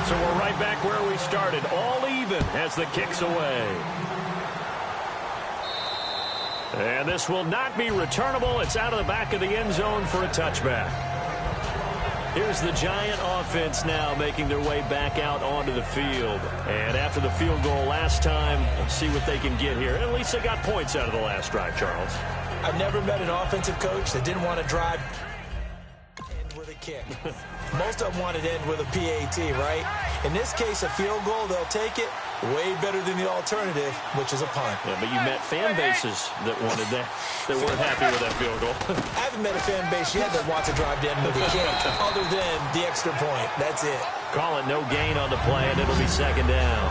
So we're right back where we started, all even as the kick's away. And this will not be returnable. It's out of the back of the end zone for a touchback. Here's the Giant offense now making their way back out onto the field. And after the field goal last time, let's see what they can get here. At least they got points out of the last drive, Charles. I've never met an offensive coach that didn't want to drive end with a kick. Most of them wanted to end with a PAT, right? In this case, a field goal, they'll take it. Way better than the alternative, which is a punt. Yeah, but you met fan bases that wanted that, that weren't happy with that field goal. I haven't met a fan base yet that wants to drive to end with a kick, other than the extra point. That's it. Call it no gain on the play, and it'll be 2nd down.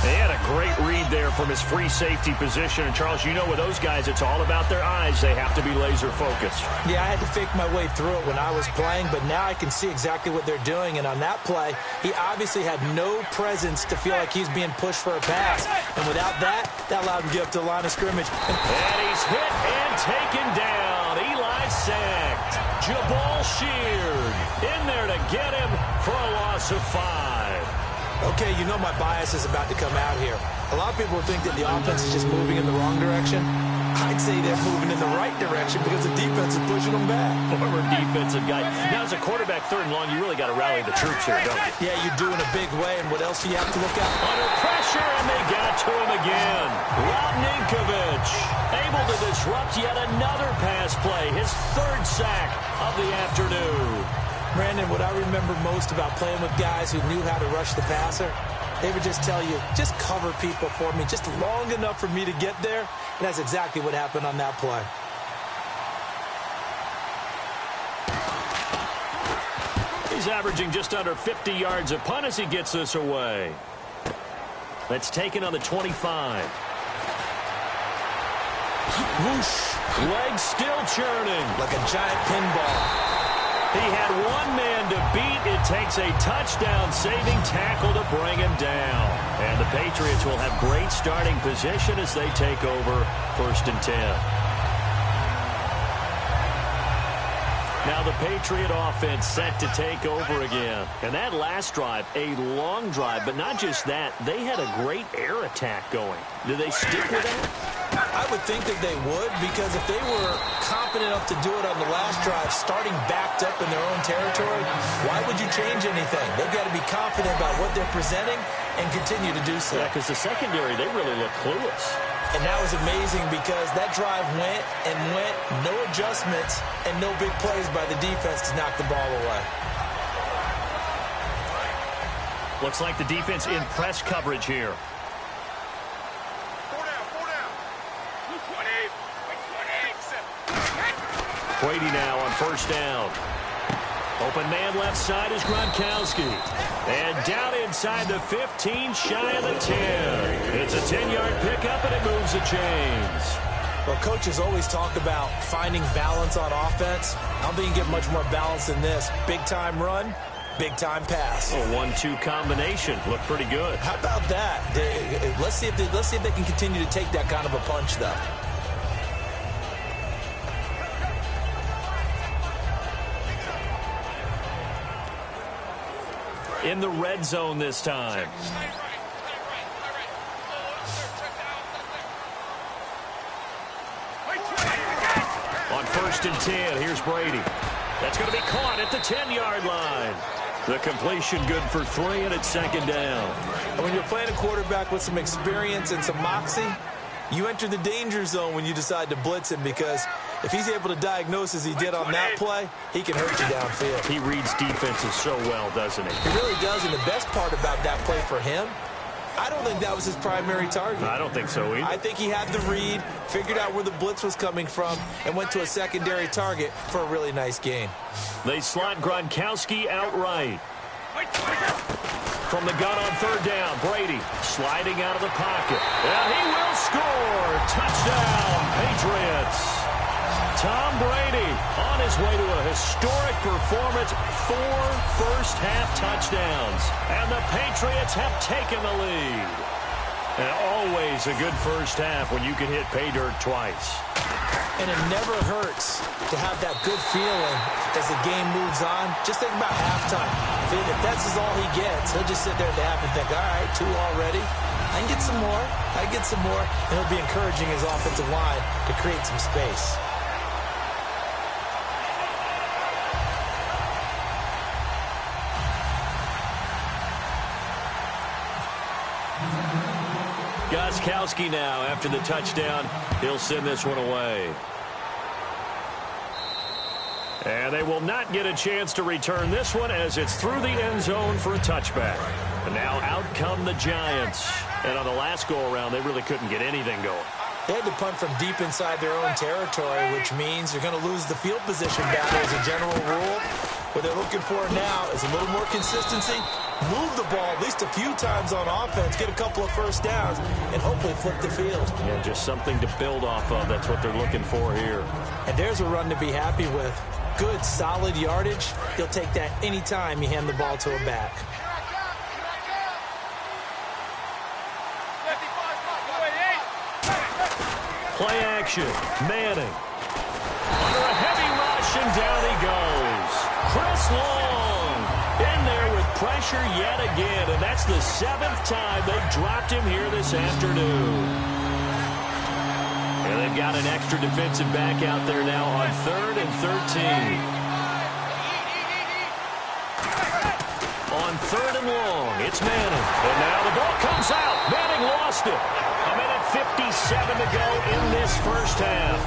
He had a great read there from his free safety position. And, Charles, you know with those guys, it's all about their eyes. They have to be laser-focused. Yeah, I had to fake my way through it when I was playing, but now I can see exactly what they're doing. And on that play, he obviously had no presence to feel like he's being pushed for a pass. And without that, that allowed him to get up to the line of scrimmage. And he's hit and taken down. Eli sacked. Jabal sheared in there to get him for a loss of 5. Okay, you know my bias is about to come out here. A lot of people think that the offense is just moving in the wrong direction. I'd say they're moving in the right direction because the defense is pushing them back. Former defensive guy. Now, as a quarterback 3rd and long, you really got to rally the troops here, don't you? Yeah, you do in a big way, and what else do you have to look out? Under pressure, and they got to him again. Rob Ninkovich able to disrupt yet another pass play. His 3rd sack of the afternoon. Brandon, what I remember most about playing with guys who knew how to rush the passer, they would just tell you, just cover people for me, just long enough for me to get there. And that's exactly what happened on that play. He's averaging just under 50 yards a punt as he gets this away. That's taken on the 25. Whoosh. Legs still churning. Like a giant pinball. He had one man to beat. It takes a touchdown-saving tackle to bring him down. And the Patriots will have great starting position as they take over 1st and 10. Now the Patriot offense set to take over again. And that last drive, a long drive, but not just that. They had a great air attack going. Do they stick with that? I would think that they would, because if they were confident enough to do it on the last drive, starting backed up in their own territory, why would you change anything? They've got to be confident about what they're presenting and continue to do so. Yeah, because the secondary, they really look clueless. And that was amazing because that drive went and went, no adjustments, and no big plays by the defense to knock the ball away. Looks like the defense in press coverage here. Brady now on first down. Open man left side is Gronkowski. And down inside the 15, shy of the 10. It's a 10-yard pickup, and it moves the chains. Well, coaches always talk about finding balance on offense. I don't think you get much more balance than this. Big-time run, big-time pass. A 1-2 combination. Looked pretty good. How about that? Let's see if they can continue to take that kind of a punch, though. In the red zone this time. On first and 10, here's Brady. That's going to be caught at the 10-yard line. The completion good for 3, and it's second down. And when you're playing a quarterback with some experience and some moxie, you enter the danger zone when you decide to blitz him, because if he's able to diagnose as he did on that play, he can hurt you downfield. He reads defenses so well, doesn't he? He really does, and the best part about that play for him, I don't think that was his primary target. I don't think so either. I think he had the read, figured out where the blitz was coming from, and went to a secondary target for a really nice gain. They slot Gronkowski outright. From the gun on third down, Brady sliding out of the pocket. And he will score. Touchdown, Patriots. Tom Brady on his way to a historic performance, 4 first-half touchdowns. And the Patriots have taken the lead. And always a good first half when you can hit pay dirt twice. And it never hurts to have that good feeling as the game moves on. Just think about halftime. If that's all he gets, he'll just sit there at the half and think, all right, 2 already. I can get some more. I can get some more. And he'll be encouraging his offensive line to create some space. Gronkowski now after the touchdown. He'll send this one away. And they will not get a chance to return this one as it's through the end zone for a touchback. And now out come the Giants. And on the last go-around, they really couldn't get anything going. They had to punt from deep inside their own territory, which means you're going to lose the field position battle as a general rule. What they're looking for now is a little more consistency, move the ball at least a few times on offense, get a couple of first downs, and hopefully flip the field. Yeah, just something to build off of. That's what they're looking for here. And there's a run to be happy with. Good, solid yardage. He'll take that any time you hand the ball to a back. Play action. Manning. Under a heavy rush, and down he goes. Chris Long in there with pressure yet again, and that's the 7th time they've dropped him here this afternoon. And they've got an extra defensive back out there now on 3rd and 13. On 3rd and long, it's Manning. And now the ball comes out. Manning lost it. A minute 57 to go in this first half.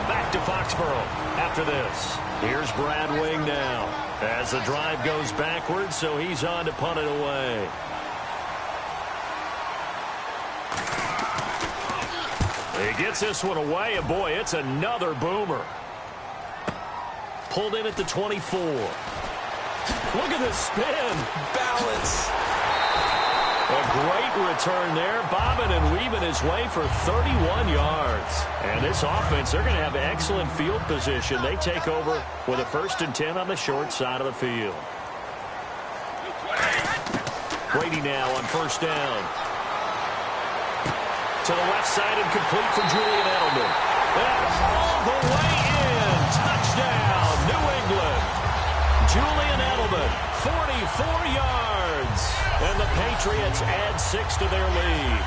Back to Foxborough after this. Here's Brad Wing now as the drive goes backwards, so he's on to punt it away. He gets this one away, and boy, it's another boomer. Pulled in at the 24. Look at the spin. Balance. A great return there, bobbing and weaving his way for 31 yards. And this offense, they're going to have excellent field position. They take over with a 1st and 10 on the short side of the field. Brady now on 1st down. To the left side and complete for Julian Edelman. And all the way in. Touchdown, New England. Patriots add 6 to their lead.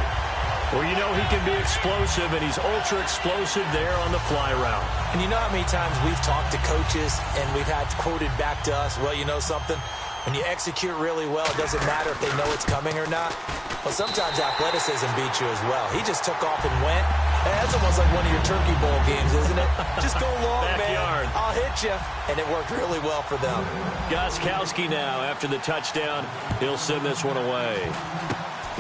Well, you know he can be explosive, and he's ultra explosive there on the fly route. And you know how many times we've talked to coaches and we've had quoted back to us, well, you know something? When you execute really well, it doesn't matter if they know it's coming or not. Well, sometimes athleticism beats you as well. He just took off and went. That's almost like one of your Turkey Bowl games, isn't it? Just go long, Backyard. man. I'll hit you. And it worked really well for them. Gostkowski now, after the touchdown, he'll send this one away.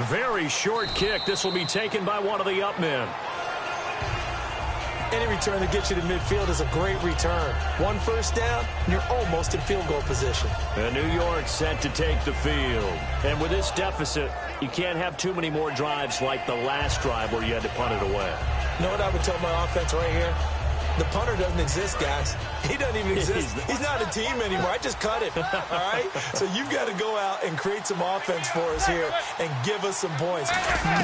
Very short kick. This will be taken by one of the up men. Any return that gets you to midfield is a great return. 1 first down, and you're almost in field goal position. And New York set to take the field. And with this deficit, you can't have too many more drives like the last drive where you had to punt it away. You know what I would tell my offense right here? The punter doesn't exist, guys. He doesn't even exist. He's not a team anymore. I just cut him, all right? So you've got to go out and create some offense for us here and give us some points.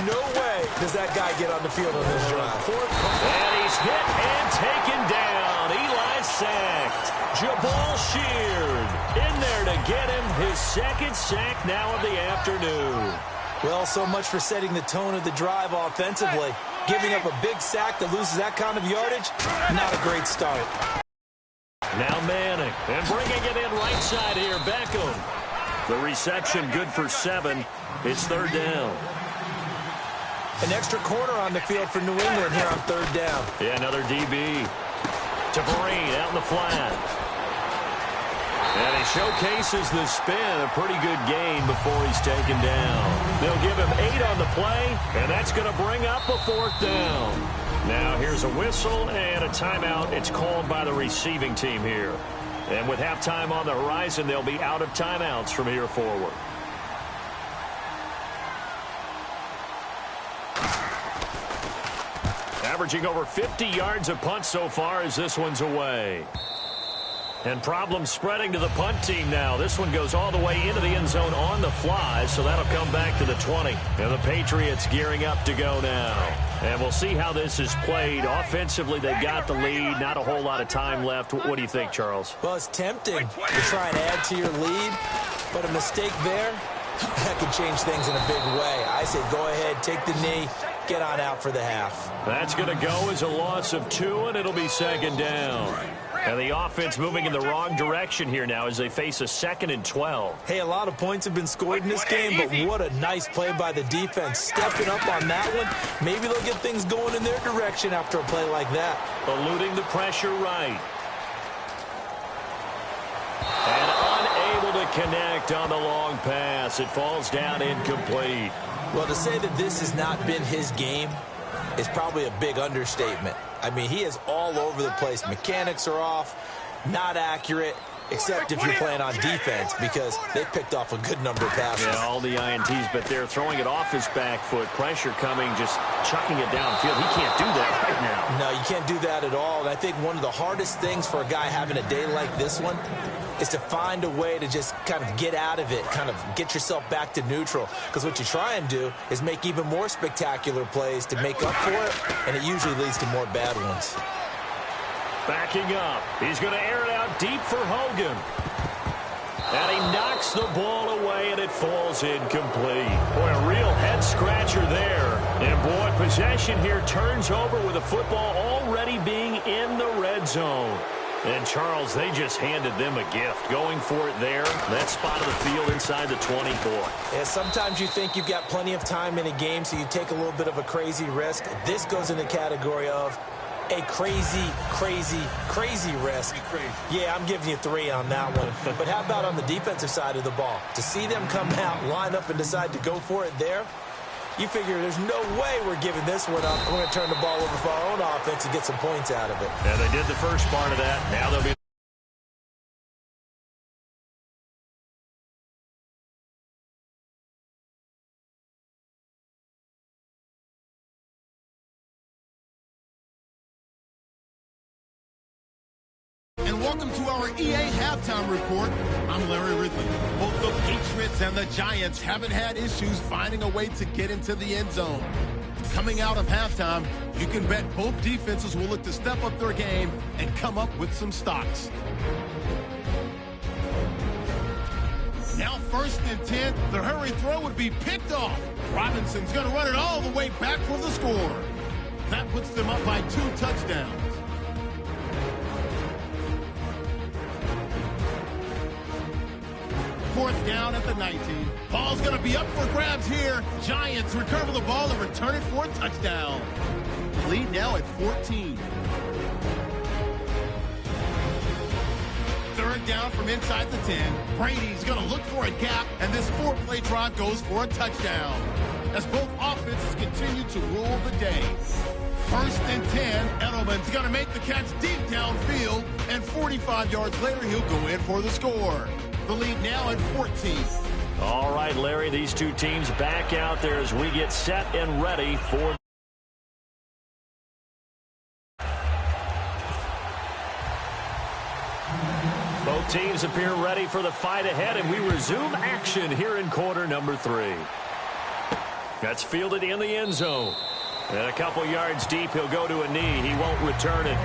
No way does that guy get on the field on this drive. And he's hit and taken down. Eli sacked. Jabal sheared in there to get him his second sack now of the afternoon. Well, so much for setting the tone of the drive offensively. Giving up a big sack that loses that kind of yardage, not a great start. Now Manning, and bringing it in right side here, Beckham. The reception good for 7. It's 3rd down. An extra corner on the field for New England here on 3rd down. Yeah, another DB. To Breen out in the flat. And he showcases the spin, a pretty good gain before he's taken down. They'll give him 8 on the play, and that's going to bring up a 4th down. Now here's a whistle and a timeout. It's called by the receiving team here. And with halftime on the horizon, they'll be out of timeouts from here forward. Averaging over 50 yards a punt so far as this one's away. And problems spreading to the punt team now. This one goes all the way into the end zone on the fly, so that'll come back to the 20. And the Patriots gearing up to go now. And we'll see how this is played. Offensively, they've got the lead. Not a whole lot of time left. What do you think, Charles? Well, it's tempting to try and add to your lead, but a mistake there, that could change things in a big way. I say go ahead, take the knee, get on out for the half. That's going to go as a loss of 2, and it'll be 2nd down. And the offense moving in the wrong direction here now as they face a 2nd and 12. Hey, a lot of points have been scored in this game, but what a nice play by the defense. Stepping up on that one. Maybe they'll get things going in their direction after a play like that. Eluding the pressure right. And unable to connect on the long pass. It falls down incomplete. Well, to say that this has not been his game is probably a big understatement. I mean, he is all over the place. Mechanics are off, not accurate, except if you're playing on defense because they picked off a good number of passes. Yeah, all the INTs, but they're throwing it off his back foot. Pressure coming, just chucking it downfield. He can't do that right now. No, you can't do that at all. And I think one of the hardest things for a guy having a day like this one is to find a way to just kind of get out of it, kind of get yourself back to neutral. Because what you try and do is make even more spectacular plays to make up for it, and it usually leads to more bad ones. Backing up. He's going to air it out deep for Hogan. And he knocks the ball away, and it falls incomplete. Boy, a real head-scratcher there. And, boy, possession here turns over with the football already being in the red zone. And, Charles, they just handed them a gift. Going for it there, that spot of the field inside the 24. Yeah, sometimes you think you've got plenty of time in a game, so you take a little bit of a crazy risk. This goes in the category of a crazy risk. Yeah, I'm giving you 3 on that one. But how about on the defensive side of the ball? To see them come out, line up, and decide to go for it there, you figure there's no way we're giving this one up. We're going to turn the ball over for our own offense and get some points out of it. And they did the first part of that. Now they'll be... Welcome to our EA Halftime Report. I'm Larry Ridley. Both the Patriots and the Giants haven't had issues finding a way to get into the end zone. Coming out of halftime, you can bet both defenses will look to step up their game and come up with some stocks. Now first and 10. The hurry throw would be picked off. Robinson's going to run it all the way back for the score. That puts them up by 2 touchdowns. Fourth down at the 19. Ball's going to be up for grabs here. Giants recover the ball and return it for a touchdown. Lead now at 14. Third down from inside the 10. Brady's going to look for a gap, and this 4-play drive goes for a touchdown. As both offenses continue to rule the day. First and 10, Edelman's going to make the catch deep downfield, and 45 yards later, he'll go in for the score. The lead now at 14. All right, Larry, these two teams back out there as we get set and ready for both teams appear ready for the fight ahead, and we resume action here in quarter number 3. That's fielded in the end zone. And a couple yards deep, he'll go to a knee. He won't return it.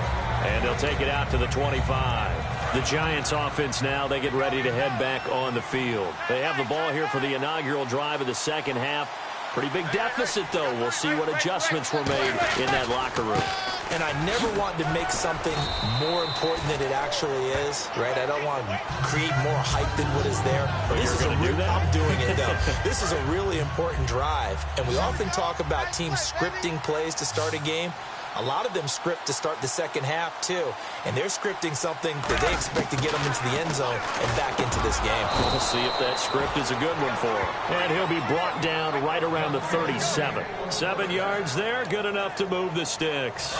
And they'll take it out to the 25. The Giants offense now, they get ready to head back on the field. They have the ball here for the inaugural drive of the second half. Pretty big deficit, though. We'll see what adjustments were made in that locker room. And I never want to make something more important than it actually is, right? I don't want to create more hype than what is there. But this you're is going to do that? I'm doing it, though. This is a really important drive. And we often talk about teams scripting plays to start a game. A lot of them script to start the second half, too. And they're scripting something that they expect to get them into the end zone and back into this game. We'll see if that script is a good one for him. And he'll be brought down right around the 37. 7 yards there, good enough to move the sticks.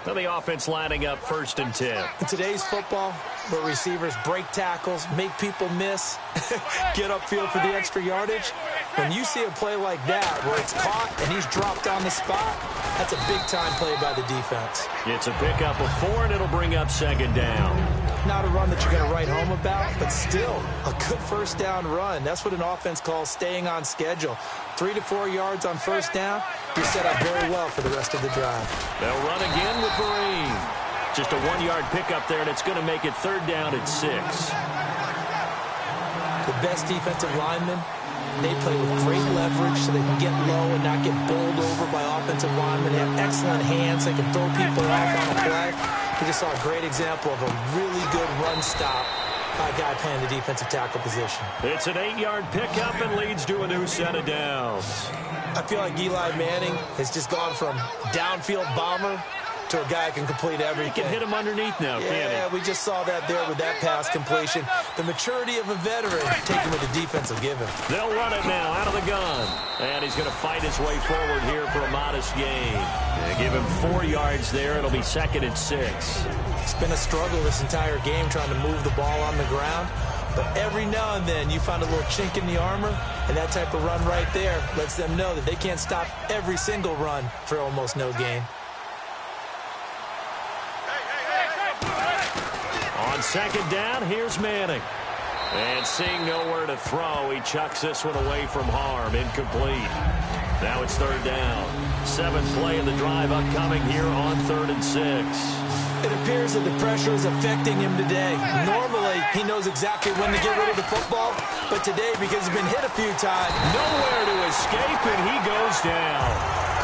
Now the offense lining up first and 10. In today's football, where receivers break tackles, make people miss, get upfield for the extra yardage, when you see a play like that where it's caught and he's dropped on the spot, that's a big-time play by the defense. It's a pickup of 4, and it'll bring up second down. Not a run that you're going to write home about, but still a good first down run. That's what an offense calls staying on schedule. 3 to 4 yards on first down, you're set up very well for the rest of the drive. They'll run again with Vereen. Just a 1-yard pickup there, and it's going to make it third down at 6. The best defensive linemen, they play with great leverage so they can get low and not get bowled over by offensive linemen. They have excellent hands. They can throw people off on a play. We just saw a great example of a really good run stop by a guy playing the defensive tackle position. It's an 8-yard pickup and leads to a new set of downs. I feel like Eli Manning has just gone from downfield bomber to a guy who can complete everything. He can hit him underneath now, can't he? Yeah, we just saw that there with that pass completion. The maturity of a veteran taken with the defense will give him. They'll run it now out of the gun. And he's going to fight his way forward here for a modest gain. They give him 4 yards there. It'll be second and 6. It's been a struggle this entire game trying to move the ball on the ground. But every now and then you find a little chink in the armor, and that type of run right there lets them know that they can't stop every single run for almost no gain. On second down, here's Manning. And seeing nowhere to throw, he chucks this one away from harm. Incomplete. Now it's third down. 7th play of the drive upcoming here on 3rd and 6. It appears that the pressure is affecting him today. Normally, he knows exactly when to get rid of the football, but today, because he's been hit a few times, nowhere to escape, and he goes down.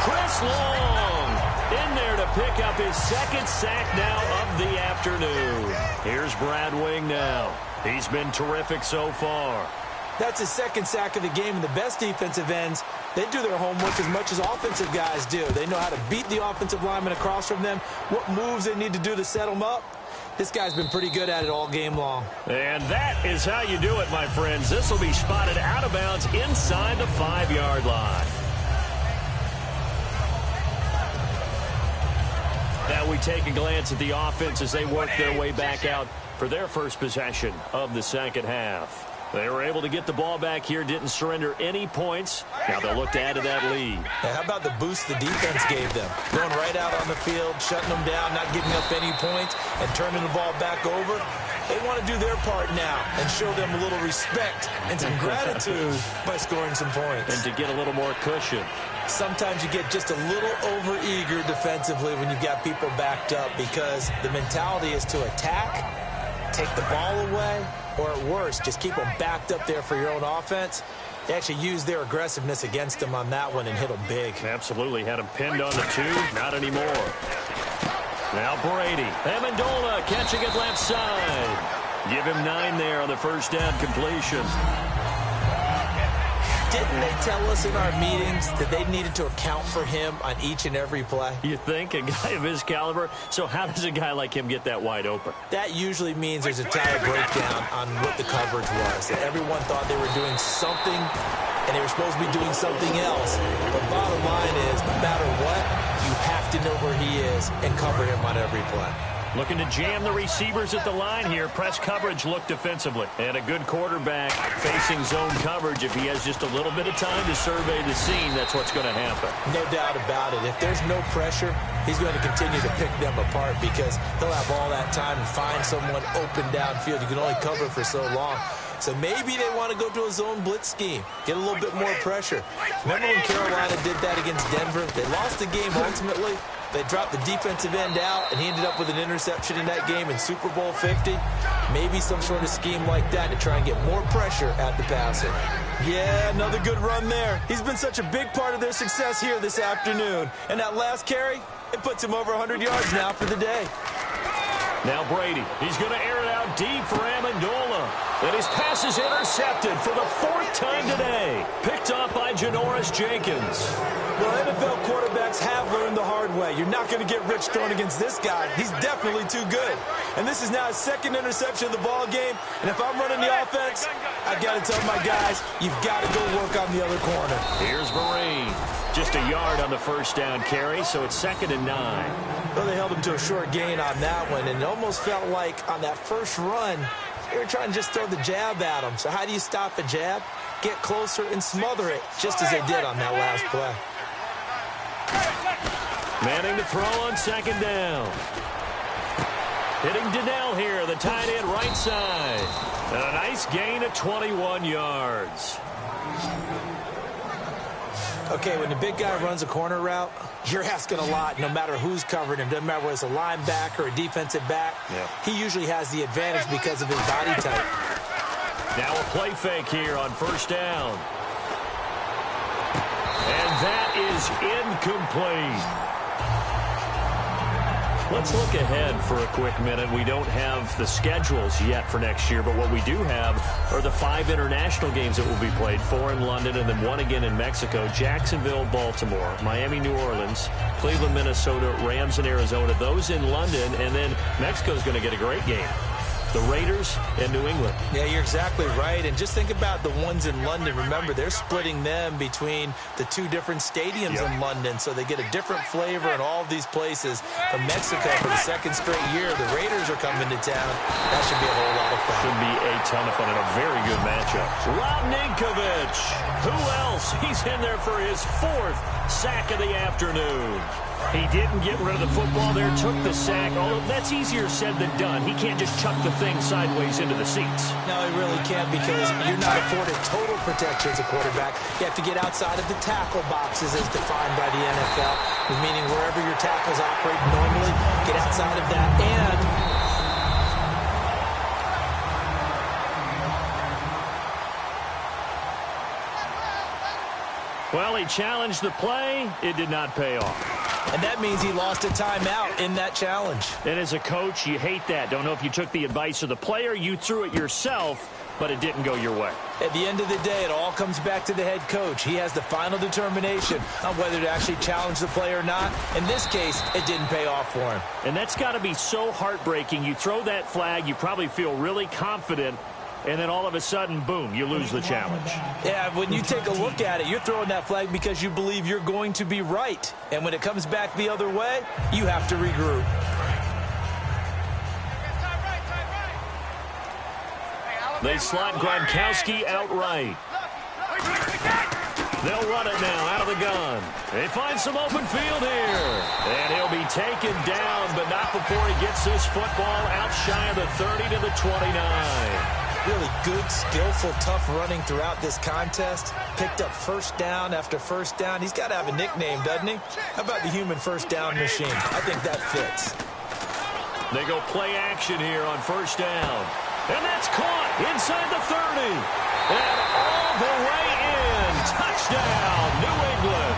Chris Long in there to pick up his 2nd sack now of the afternoon. Here's Brad Wing now. He's been terrific so far. That's his 2nd sack of the game, and the best defensive ends, they do their homework as much as offensive guys do. They know how to beat the offensive lineman across from them, what moves they need to do to set them up. This guy's been pretty good at it all game long. And that is how you do it, my friends. This will be spotted out of bounds inside the 5-yard line. Now we take a glance at the offense as they work their way back out for their first possession of the second half. They were able to get the ball back here, didn't surrender any points. Now they'll look to add to that lead. Yeah, how about the boost the defense gave them? Going right out on the field, shutting them down, not giving up any points, and turning the ball back over. They want to do their part now and show them a little respect and some gratitude by scoring some points. And to get a little more cushion. Sometimes you get just a little over-eager defensively when you've got people backed up because the mentality is to attack take the ball away, or at worst, just keep them backed up there for your own offense. They actually used their aggressiveness against him on that one and hit him big. Absolutely. Had him pinned on the 2. Not anymore. Now Brady. Amendola catching it left side. Give him 9 there on the first down completion. Didn't they tell us in our meetings that they needed to account for him on each and every play? You think? A guy of his caliber? So how does a guy like him get that wide open? That usually means there's a tire breakdown on what the coverage was. That everyone thought they were doing something, and they were supposed to be doing something else. But bottom line is, no matter what, you have to know where he is and cover him on every play. Looking to jam the receivers at the line here. Press coverage look defensively. And a good quarterback facing zone coverage. If he has just a little bit of time to survey the scene, that's what's going to happen. No doubt about it. If there's no pressure, he's going to continue to pick them apart because he'll have all that time to find someone open downfield. You can only cover for so long. So maybe they want to go to a zone blitz scheme, get a little bit more pressure. Remember when Carolina did that against Denver? They lost the game ultimately. They dropped the defensive end out, and he ended up with an interception in that game in Super Bowl 50. Maybe some sort of scheme like that to try and get more pressure at the passer. Yeah, another good run there. He's been such a big part of their success here this afternoon. And that last carry, it puts him over 100 yards now for the day. Now Brady, he's going to air it out deep for Amendola. And his pass is intercepted for the 4th time today. Picked up by Janoris Jenkins. Well, NFL quarterbacks have learned the hard way. You're not going to get rich throwing against this guy. He's definitely too good. And this is now his 2nd interception of the ball game. And if I'm running the offense, I've got to tell my guys, you've got to go work on the other corner. Here's Vereen. Just a yard on the first down carry, so it's 2nd and 9. Well, they held him to a short gain on that one, and it almost felt like on that first run, they were trying to just throw the jab at him. So how do you stop a jab? Get closer and smother it, just as they did on that last play. Manning to throw on 2nd down. Hitting Donnell here, the tight end right side. And a nice gain of 21 yards. Okay, when the big guy runs a corner route, you're asking a lot no matter who's covering him. Doesn't matter whether it's a linebacker or a defensive back. Yeah. He usually has the advantage because of his body type. Now a play fake here on 1st down. And that is incomplete. Let's look ahead for a quick minute. We don't have the schedules yet for next year, but what we do have are the 5 international games that will be played, 4 in London and then 1 again in Mexico, Jacksonville, Baltimore, Miami, New Orleans, Cleveland, Minnesota, Rams, and Arizona. Those in London, and then Mexico's going to get a great game. The Raiders and New England. Yeah, you're exactly right. And just think about the ones in London. Remember, they're splitting them between the 2 different stadiums in London, so they get a different flavor in all of these places. From Mexico for the 2nd straight year, the Raiders are coming to town. That should be a whole lot of fun. Should be a ton of fun and a very good matchup. Rob Ninkovich. Who else? He's in there for his 4th sack of the afternoon. He didn't get rid of the football there, took the sack. Although that's easier said than done. He can't just chuck the thing sideways into the seats. No, he really can't because you're not afforded total protection as a quarterback. You have to get outside of the tackle boxes as defined by the NFL, meaning wherever your tackles operate normally, get outside of that. And well, he challenged the play. It did not pay off. And that means he lost a timeout in that challenge. And as a coach, you hate that. Don't know if you took the advice of the player, you threw it yourself, but it didn't go your way. At the end of the day, it all comes back to the head coach. He has the final determination on whether to actually challenge the play or not. In this case, it didn't pay off for him. And that's got to be so heartbreaking. You throw that flag, you probably feel really confident, and then all of a sudden, boom, you lose the challenge. Yeah, when you take a look at it, you're throwing that flag because you believe you're going to be right. And when it comes back the other way, you have to regroup. They slot Gronkowski outright. They'll run it now out of the gun. They find some open field here. And he'll be taken down, but not before he gets this football out shy of the 30 to the 29. Really good, skillful, tough running throughout this contest. Picked up 1st down after 1st down. He's got to have a nickname, doesn't he? How about the human 1st down machine? I think that fits. They go play action here on first down. And that's caught inside the 30. And all the way in. Touchdown, New England.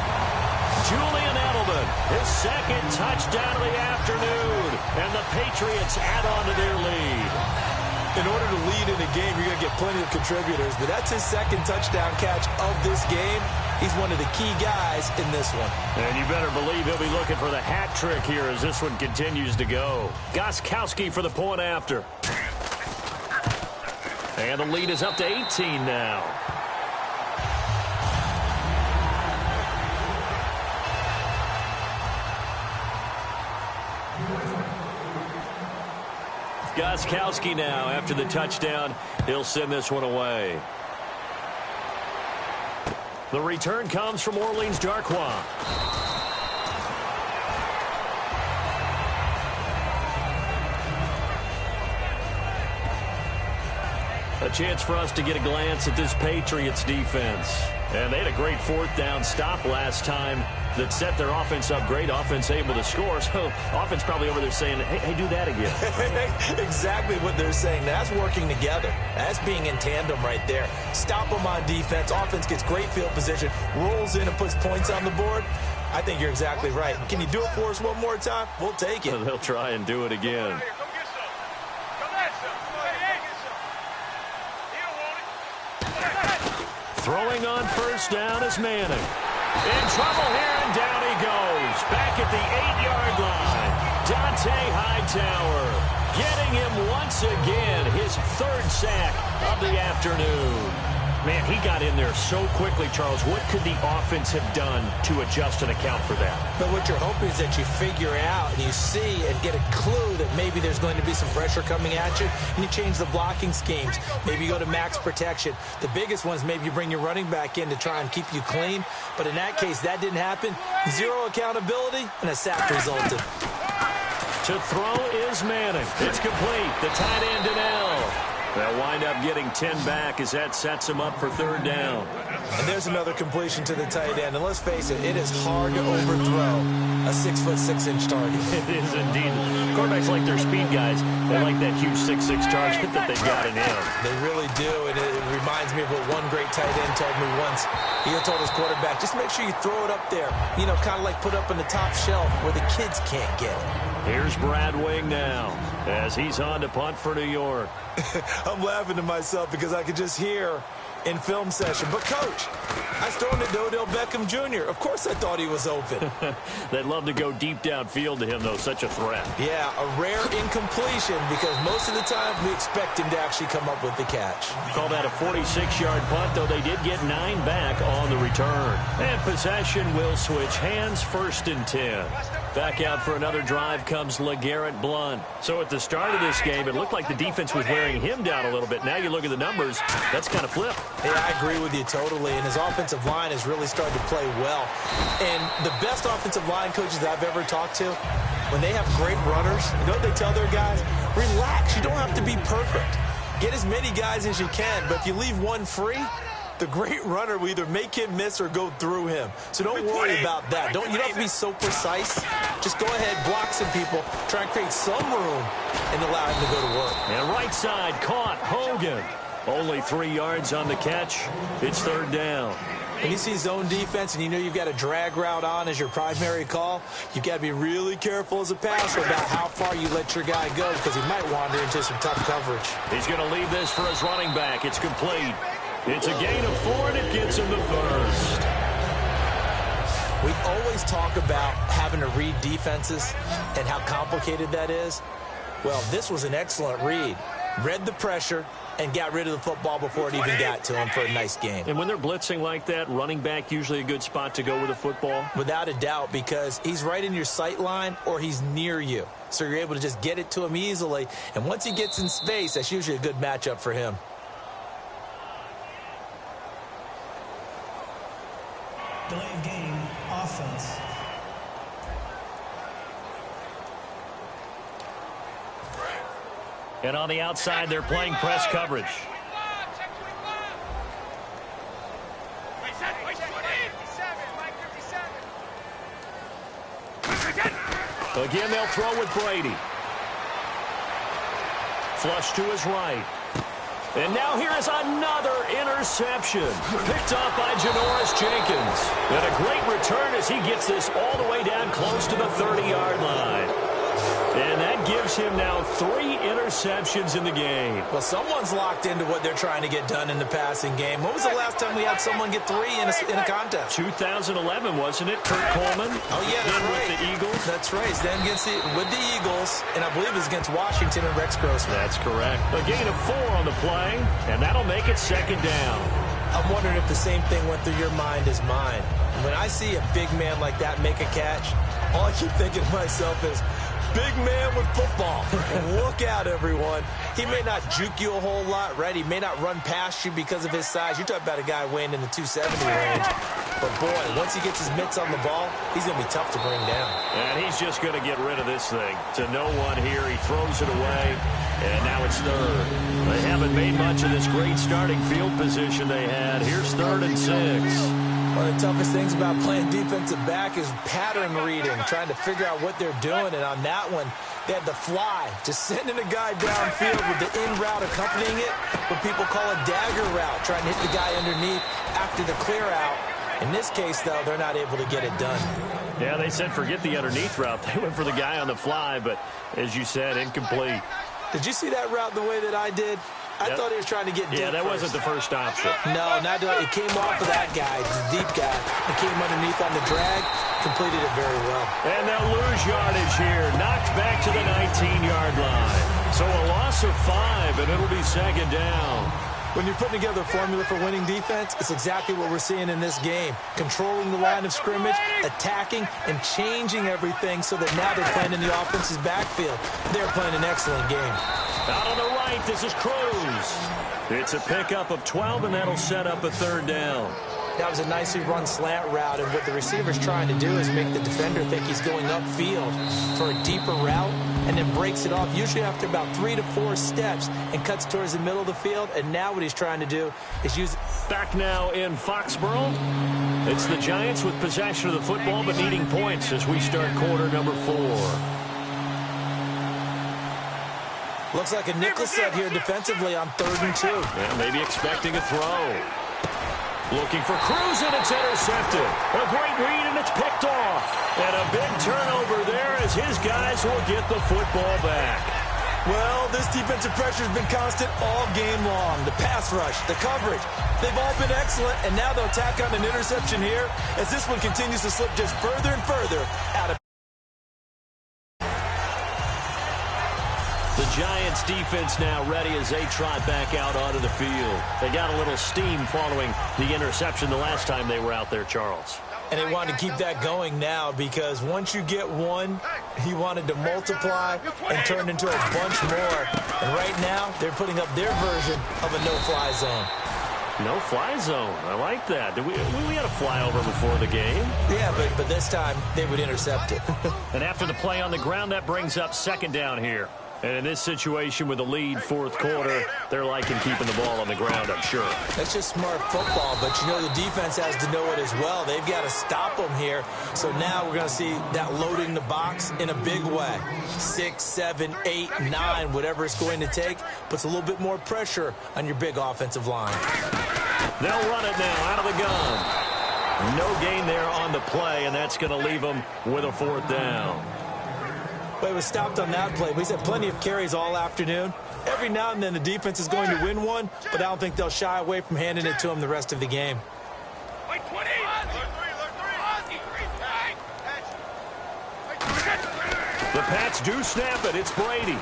Julian Edelman, his second touchdown of the afternoon. And the Patriots add on to their lead. In order to lead in a game, you're going to get plenty of contributors, but that's his second touchdown catch of this game. He's one of the key guys in this one. And you better believe he'll be looking for the hat trick here as this one continues to go. Gostkowski for the point after. And the lead is up to 18 now. Gostkowski now after the touchdown. He'll send this one away. The return comes from Orleans Darkwa. A chance for us to get a glance at this Patriots defense. And they had a great fourth down stop last time that set their offense up great. Offense able to score. So offense probably over there saying, hey, do that again. Exactly what they're saying. That's working together. That's being in tandem right there. Stop them on defense. Offense gets great field position, rolls in and puts points on the board. I think you're exactly right. Can you do it for us one more time? We'll take it. They'll try and do it again. Throwing on first down is Manning. In trouble here, and down he goes. Back at the 8-yard line. Dante Hightower getting him once again. His third sack of the afternoon. Man, he got in there so quickly, Charles. What could the offense have done to adjust and account for that? But what you're hoping is that you figure out and you see and get a clue that maybe there's going to be some pressure coming at you, and you change the blocking schemes. Maybe you go to max protection. The biggest one is maybe you bring your running back in to try and keep you clean. But in that case, that didn't happen. Zero accountability, and a sack resulted. To throw is Manning. It's complete. The tight end Donnell. They'll wind up getting 10 back as that sets them up for third down. And there's another completion to the tight end. And let's face it, it is hard to overthrow a 6'6" target. It is indeed. Quarterbacks like their speed guys. They like that huge 6'6" target that they've got in him. They really do. And it reminds me of what one great tight end told me once. He told his quarterback, just make sure you throw it up there. You know, kind of like put up on the top shelf where the kids can't get it. Here's Brad Wing now as he's on to punt for New York. I'm laughing to myself because I could just hear in film session. But, Coach, I was throwing to Odell Beckham Jr. Of course I thought he was open. They'd love to go deep downfield to him, though. Such a threat. Yeah, a rare incompletion because most of the time we expect him to actually come up with the catch. Call that a 46-yard punt, though they did get 9 back on the return. And possession will switch hands, 1st and 10. Back out for another drive comes LeGarrette Blount. So at the start of this game, it looked like the defense was wearing him down a little bit. Now you look at the numbers, that's kind of flipped. Yeah, I agree with you totally. And his offensive line has really started to play well. And the best offensive line coaches that I've ever talked to, when they have great runners, you know what they tell their guys? Relax. You don't have to be perfect. Get as many guys as you can. But if you leave one free, the great runner will either make him miss or go through him. So don't worry about that. You don't have to be so precise. Just go ahead, block some people, try and create some room, and allow him to go to work. And right side caught Hogan. Only 3 yards on the catch. It's 3rd down. When you see zone defense and you know you've got a drag route on as your primary call, you've got to be really careful as a passer about how far you let your guy go because he might wander into some tough coverage. He's going to leave this for his running back. It's complete. It's a gain of 4, and it gets him the 1st. We always talk about having to read defenses and how complicated that is. Well, this was an excellent read. Read the pressure and got rid of the football before it even got to him for a nice game. And when they're blitzing like that, running back usually a good spot to go with the football? Without a doubt, because he's right in your sight line or he's near you. So you're able to just get it to him easily. And once he gets in space, that's usually a good matchup for him. Delay of game, offense. And on the outside, they're playing press coverage. Again, they'll throw with Brady. flush to his right. And now here is another interception. Picked off by Janoris Jenkins. And a great return as he gets this all the way down close to the 30-yard line. And that gives him now 3 interceptions in the game. Well, someone's locked into what they're trying to get done in the passing game. When was the last time we had someone get 3 in a contest? 2011, wasn't it? Kurt Coleman. Oh, yeah, that's right. With the Eagles. That's right. Then with the Eagles, and I believe it was against Washington and Rex Grossman. That's correct. A gain of 4 on the play, and that'll make it second down. I'm wondering if the same thing went through your mind as mine. When I see a big man like that make a catch, all I keep thinking to myself is, big man with football. Look out, everyone. He may not juke you a whole lot, right? He may not run past you because of his size. You're talking about a guy weighing in the 270 range. But, boy, once he gets his mitts on the ball, he's going to be tough to bring down. And he's just going to get rid of this thing. To no one here. He throws it away. And now it's third. They haven't made much of this great starting field position they had. Here's 3rd and 6. One of the toughest things about playing defensive back is pattern reading, trying to figure out what they're doing. And on that one, they had the fly, just sending a guy downfield with the in route accompanying it, what people call a dagger route, trying to hit the guy underneath after the clear out. In this case, though, they're not able to get it done. Yeah, they said forget the underneath route. They went for the guy on the fly, but as you said, incomplete. Did you see that route the way that I did? I thought he was trying to get deep. Yeah, that wasn't the first option. No, it came off of that guy, the deep guy. It came underneath on the drag, completed it very well. And they'll lose yardage here. Knocked back to the 19-yard line. So a loss of 5, and it'll be second down. When you're putting together a formula for winning defense, it's exactly what we're seeing in this game. Controlling the line of scrimmage, attacking, and changing everything so that now they're playing in the offense's backfield. They're playing an excellent game. Out on the right, this is Cruz. It's a pickup of 12, and that'll set up a 3rd down. That was a nicely run slant route, and what the receiver's trying to do is make the defender think he's going upfield for a deeper route, and then breaks it off, usually after about 3 to 4 steps, and cuts towards the middle of the field. And now what he's trying to do is use... Back now in Foxborough. It's the Giants with possession of the football, but needing points as we start quarter number 4. Looks like a nickel set here defensively on 3rd and 2. Yeah, maybe expecting a throw. Looking for Cruz, and it's intercepted. A great read, and it's picked off. And a big turnover there as his guys will get the football back. Well, this defensive pressure has been constant all game long. The pass rush, the coverage, they've all been excellent, and now they'll tack on an interception here as this one continues to slip just further and further out of... The Giants defense now ready as they trot back out onto the field. They got a little steam following the interception the last time they were out there, Charles. And they wanted to keep that going now because once you get one, he wanted to multiply and turn into a bunch more. And right now, they're putting up their version of a no-fly zone. No-fly zone. I like that. We had a flyover before the game. Yeah, but this time they would intercept it. And after the play on the ground, that brings up second down here. And in this situation with the lead, 4th quarter, they're liking keeping the ball on the ground, I'm sure. That's just smart football, but you know the defense has to know it as well. They've got to stop them here. So now we're going to see that loading the box in a big way. 6, 7, 8, 9, whatever it's going to take, puts a little bit more pressure on your big offensive line. They'll run it now out of the gun. No gain there on the play, and that's going to leave them with a 4th down. Well, he was stopped on that play, but he's had plenty of carries all afternoon. Every now and then the defense is going to win one, but I don't think they'll shy away from handing it to him the rest of the game. The Pats do snap it. It's Brady.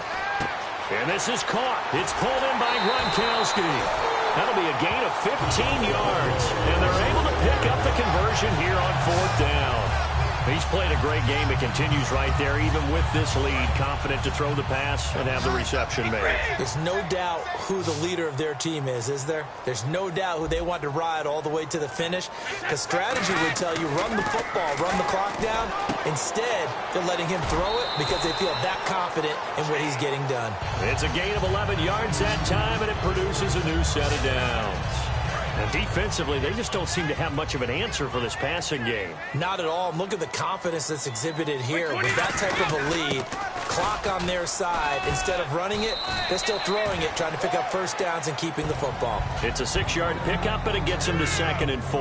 And this is caught. It's pulled in by Gronkowski. That'll be a gain of 15 yards. And they're able to pick up the conversion here on 4th down. He's played a great game. It continues right there, even with this lead. Confident to throw the pass and have the reception made. There's no doubt who the leader of their team is there? There's no doubt who they want to ride all the way to the finish. Because strategy would tell you, run the football, run the clock down. Instead, they're letting him throw it because they feel that confident in what he's getting done. It's a gain of 11 yards that time, and it produces a new set of downs. And defensively, they just don't seem to have much of an answer for this passing game. Not at all. Look at the confidence that's exhibited here. With that type of a lead, clock on their side, instead of running it, they're still throwing it, trying to pick up first downs and keeping the football. It's a 6-yard pickup, and it gets them to 2nd and 4.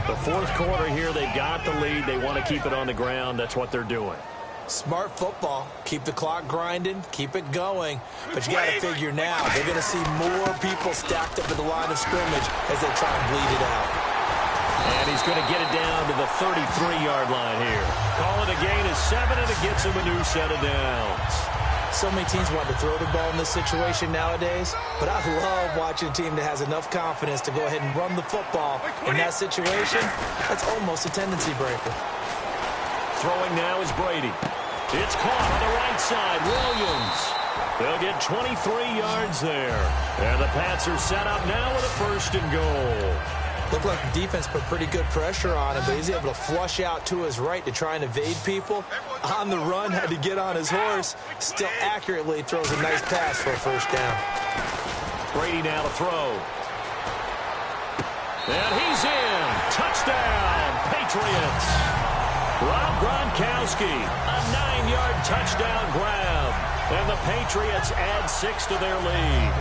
The fourth quarter here, they've got the lead. They want to keep it on the ground. That's what they're doing. Smart football. Keep the clock grinding. Keep it going. But you got to figure now, they're going to see more people stacked up at the line of scrimmage as they try and bleed it out. And he's going to get it down to the 33-yard line here. Call it a gain of 7, and it gets him a new set of downs. So many teams want to throw the ball in this situation nowadays, but I love watching a team that has enough confidence to go ahead and run the football. In that situation, that's almost a tendency breaker. Throwing now is Brady. It's caught on the right side. Williams. They'll get 23 yards there. And the Pats are set up now with a 1st and goal. Looked like the defense put pretty good pressure on him, but he's able to flush out to his right to try and evade people. On the run, had to get on his horse. Still accurately throws a nice pass for a 1st down. Brady now to throw. And he's in. Touchdown, Patriots. Rob Gronkowski, a 9-yard touchdown grab. And the Patriots add 6 to their lead.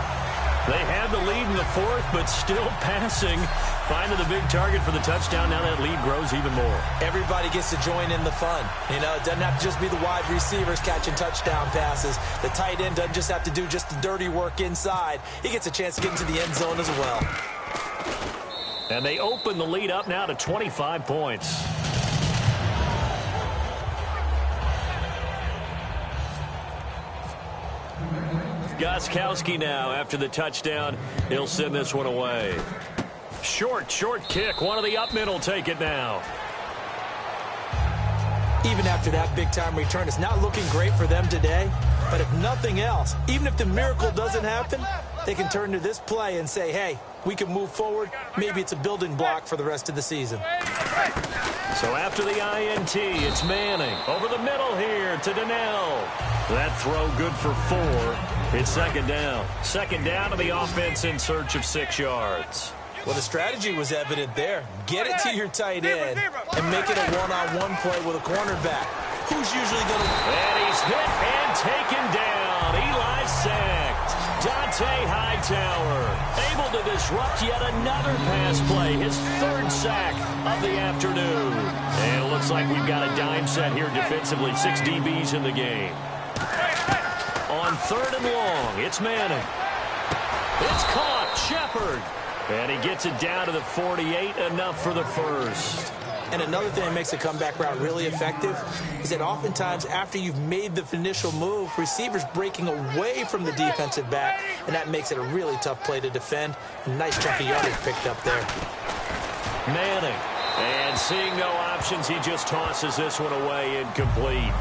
They had the lead in the 4th, but still passing. Finding the big target for the touchdown. Now that lead grows even more. Everybody gets to join in the fun. You know, it doesn't have to just be the wide receivers catching touchdown passes. The tight end doesn't just have to do just the dirty work inside. He gets a chance to get into the end zone as well. And they open the lead up now to 25 points. Gostkowski now after the touchdown. He'll send this one away. Short kick. One of the up men will take it now. Even after that big-time return, it's not looking great for them today. But if nothing else, even if the miracle doesn't happen, they can turn to this play and say, hey, we can move forward. Maybe it's a building block for the rest of the season. So after the INT, it's Manning. Over the middle here to Donnell. That throw good for 4. It's 2nd down. 2nd down to the offense in search of 6 yards. Well, the strategy was evident there. Get it to your tight end and make it a one-on-one play with a cornerback. Who's usually going to... And he's hit and taken down. Eli sacked. Dante Hightower able to disrupt yet another pass play. His 3rd sack of the afternoon. And it looks like we've got a dime set here defensively. 6 DBs in the game. On 3rd and long, it's Manning. It's caught. Shepard. And he gets it down to the 48, enough for the 1st. And another thing that makes the comeback route really effective is that oftentimes after you've made the initial move, receivers breaking away from the defensive back, and that makes it a really tough play to defend. A nice chunk of yardage picked up there. Manning. And seeing no options, he just tosses this one away incomplete.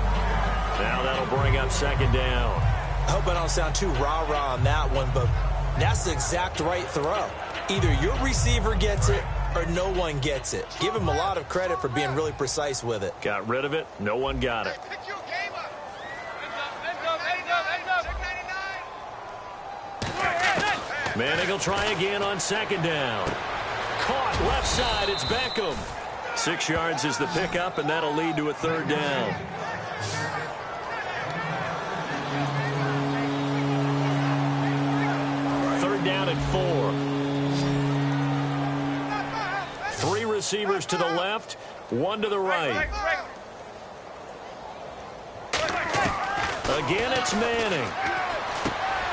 Now that'll bring up 2nd down. I hope I don't sound too rah-rah on that one, but that's the exact right throw. Either your receiver gets it or no one gets it. Give him a lot of credit for being really precise with it. Got rid of it. No one got it. Manning will try again on 2nd down. Caught left side. It's Beckham. 6 yards is the pickup, and that'll lead to a 3rd down. Down at 4. 3 receivers to the left, 1 to the right. Again, it's Manning.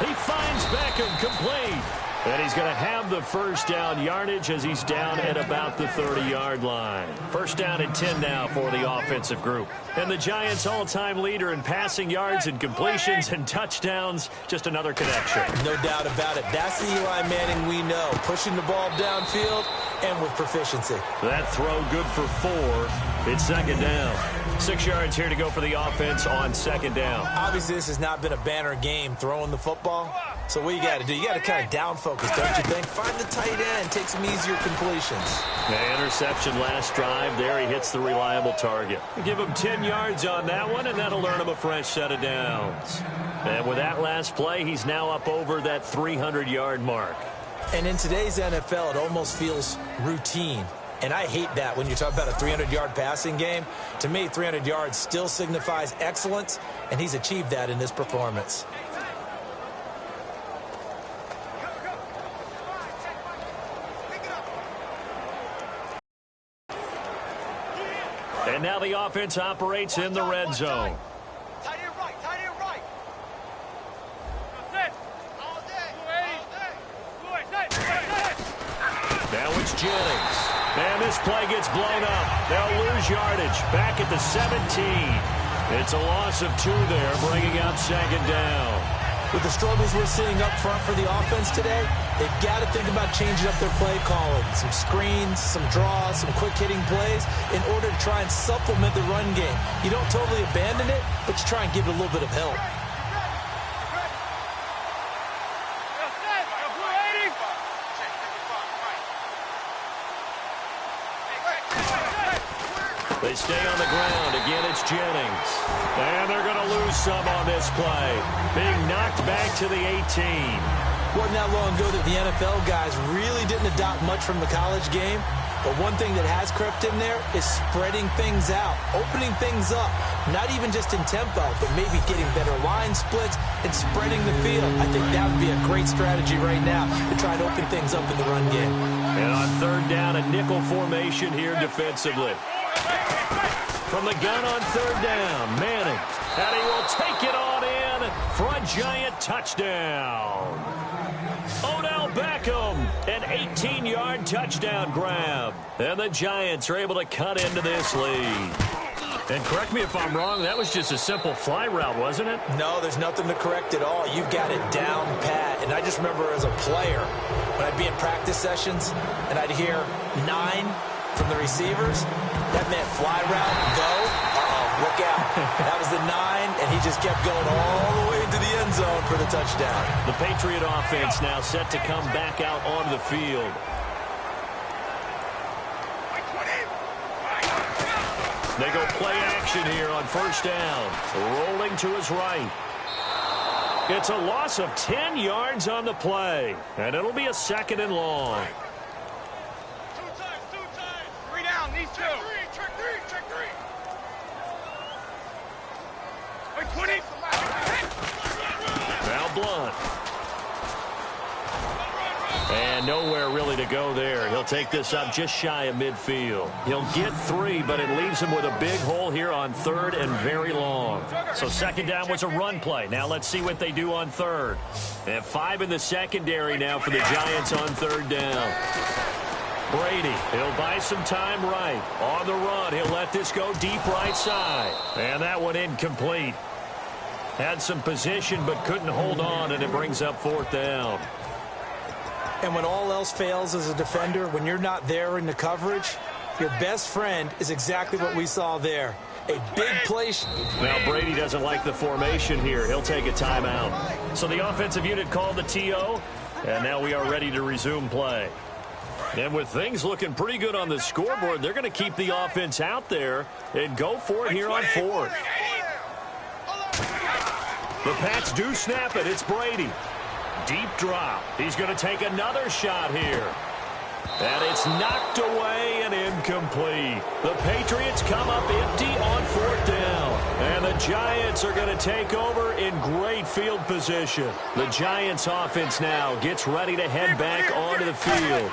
He finds Beckham complete. And he's going to have the 1st down yardage as he's down at about the 30-yard line. 1st down and 10 now for the offensive group. And the Giants' all-time leader in passing yards and completions and touchdowns. Just another connection. No doubt about it. That's the Eli Manning we know. Pushing the ball downfield and with proficiency. That throw good for 4. It's 2nd down. 6 yards here to go for the offense on 2nd down. Obviously, this has not been a banner game throwing the football. So what you got to do, you got to kind of down focus, don't you think? Find the tight end, take some easier completions. The interception last drive. There he hits the reliable target. Give him 10 yards on that one, and that'll earn him a fresh set of downs. And with that last play, he's now up over that 300-yard mark. And in today's NFL, it almost feels routine. And I hate that when you talk about a 300-yard passing game. To me, 300 yards still signifies excellence, and he's achieved that in this performance. And now the offense operates in the red zone. Tight end right, tight end right. Now it's Jennings. And this play gets blown up. They'll lose yardage. Back at the 17. It's a loss of 2 there, bringing up second down. With the struggles we're seeing up front for the offense today, they've got to think about changing up their play calling. Some screens, some draws, some quick-hitting plays in order to try and supplement the run game. You don't totally abandon it, but you try and give it a little bit of help. They stay on the ground. Again, it's Jennings. And they're going to lose some on this play. Being knocked back to the 18. Wasn't that long ago that the NFL guys really didn't adopt much from the college game. But one thing that has crept in there is spreading things out, opening things up. Not even just in tempo, but maybe getting better line splits and spreading the field. I think that would be a great strategy right now to try to open things up in the run game. And on third down, a nickel formation here defensively. From the gun on third down, Manning. And he will take it on in for a giant touchdown. Odell Beckham, an 18-yard touchdown grab. And the Giants are able to cut into this lead. And correct me if I'm wrong, that was just a simple fly route, wasn't it? No, there's nothing to correct at all. You've got it down pat. And I just remember as a player, when I'd be in practice sessions and I'd hear 9 from the receivers, that meant fly route, go. Look out. That was the 9, and he just kept going all the way into the end zone for the touchdown. The Patriot offense now set to come back out onto the field. They go play action here on first down. Rolling to his right. It's a loss of 10 yards on the play, and it'll be a 2nd and long. These two. Check three. Wait, 20. Now Blunt. And nowhere really to go there. He'll take this up just shy of midfield. He'll get 3, but it leaves him with a big hole here on 3rd and very long. So 2nd down was a run play. Now let's see what they do on 3rd. They have 5 in the secondary now for the Giants on 3rd down. Brady, he'll buy some time right. On the run, he'll let this go deep right side. And that one incomplete. Had some position but couldn't hold on, and it brings up 4th down. And when all else fails as a defender, when you're not there in the coverage, your best friend is exactly what we saw there. A big play. Now Brady doesn't like the formation here. He'll take a timeout. So the offensive unit called the TO, and now we are ready to resume play. And with things looking pretty good on the scoreboard, they're going to keep the offense out there and go for it here on 4th. The Pats do snap it. It's Brady. Deep drop. He's going to take another shot here. And it's knocked away and incomplete. The Patriots come up empty on 4th down. And the Giants are going to take over in great field position. The Giants offense now gets ready to head back onto the field.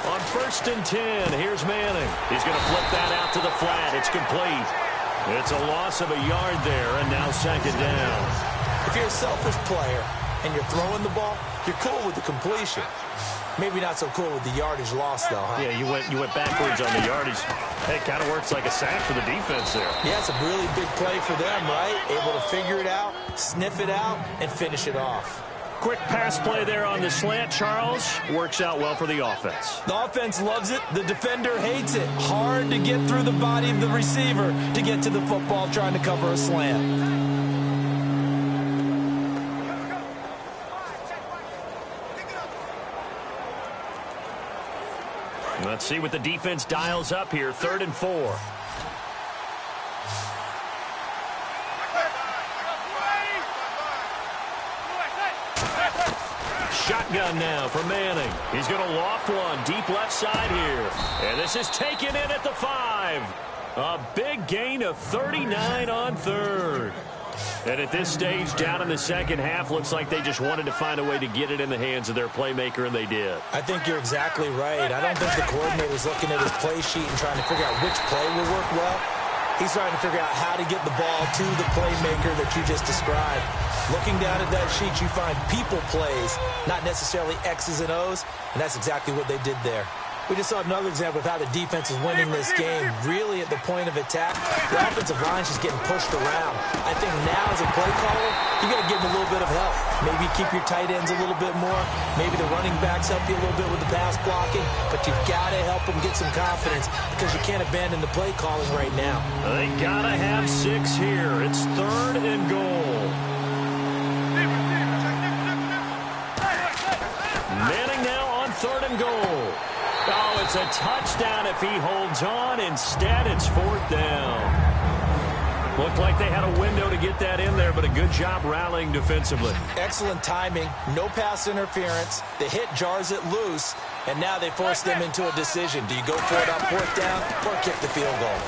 On 1st and 10, here's Manning. He's going to flip that out to the flat. It's complete. It's a loss of a yard there, and now 2nd down. If you're a selfish player and you're throwing the ball, you're cool with the completion. Maybe not so cool with the yardage loss, though, huh? Yeah, you went backwards on the yardage. Hey, it kind of works like a sack for the defense there. Yeah, it's a really big play for them, right? Able to figure it out, sniff it out, and finish it off. Quick pass play there on the slant, Charles. Works out well for the offense. The offense loves it. The defender hates it. Hard to get through the body of the receiver to get to the football trying to cover a slant. Let's see what the defense dials up here. 3rd and 4. Shotgun now for Manning. He's going to loft one deep left side here. And this is taken in at the 5. A big gain of 39 on third. And at this stage, down in the second half, looks like they just wanted to find a way to get it in the hands of their playmaker, and they did. I think you're exactly right. I don't think the coordinator's looking at his play sheet and trying to figure out which play will work well. He's trying to figure out how to get the ball to the playmaker that you just described. Looking down at that sheet, you find people plays, not necessarily X's and O's, and that's exactly what they did there. We just saw another example of how the defense is winning this game, really at the point of attack. The offensive line's just getting pushed around. I think now as a play caller, you got to give them a little bit of help. Maybe keep your tight ends a little bit more. Maybe the running backs help you a little bit with the pass blocking. But you've got to help them get some confidence because you can't abandon the play calling right now. They got to have 6 here. It's 3rd and goal. Manning now on 3rd and goal. Oh, it's a touchdown if he holds on. Instead, it's 4th down. Looked like they had a window to get that in there, but a good job rallying defensively. Excellent timing. No pass interference. The hit jars it loose, and now they force them into a decision. Do you go for it on 4th down or kick the field goal?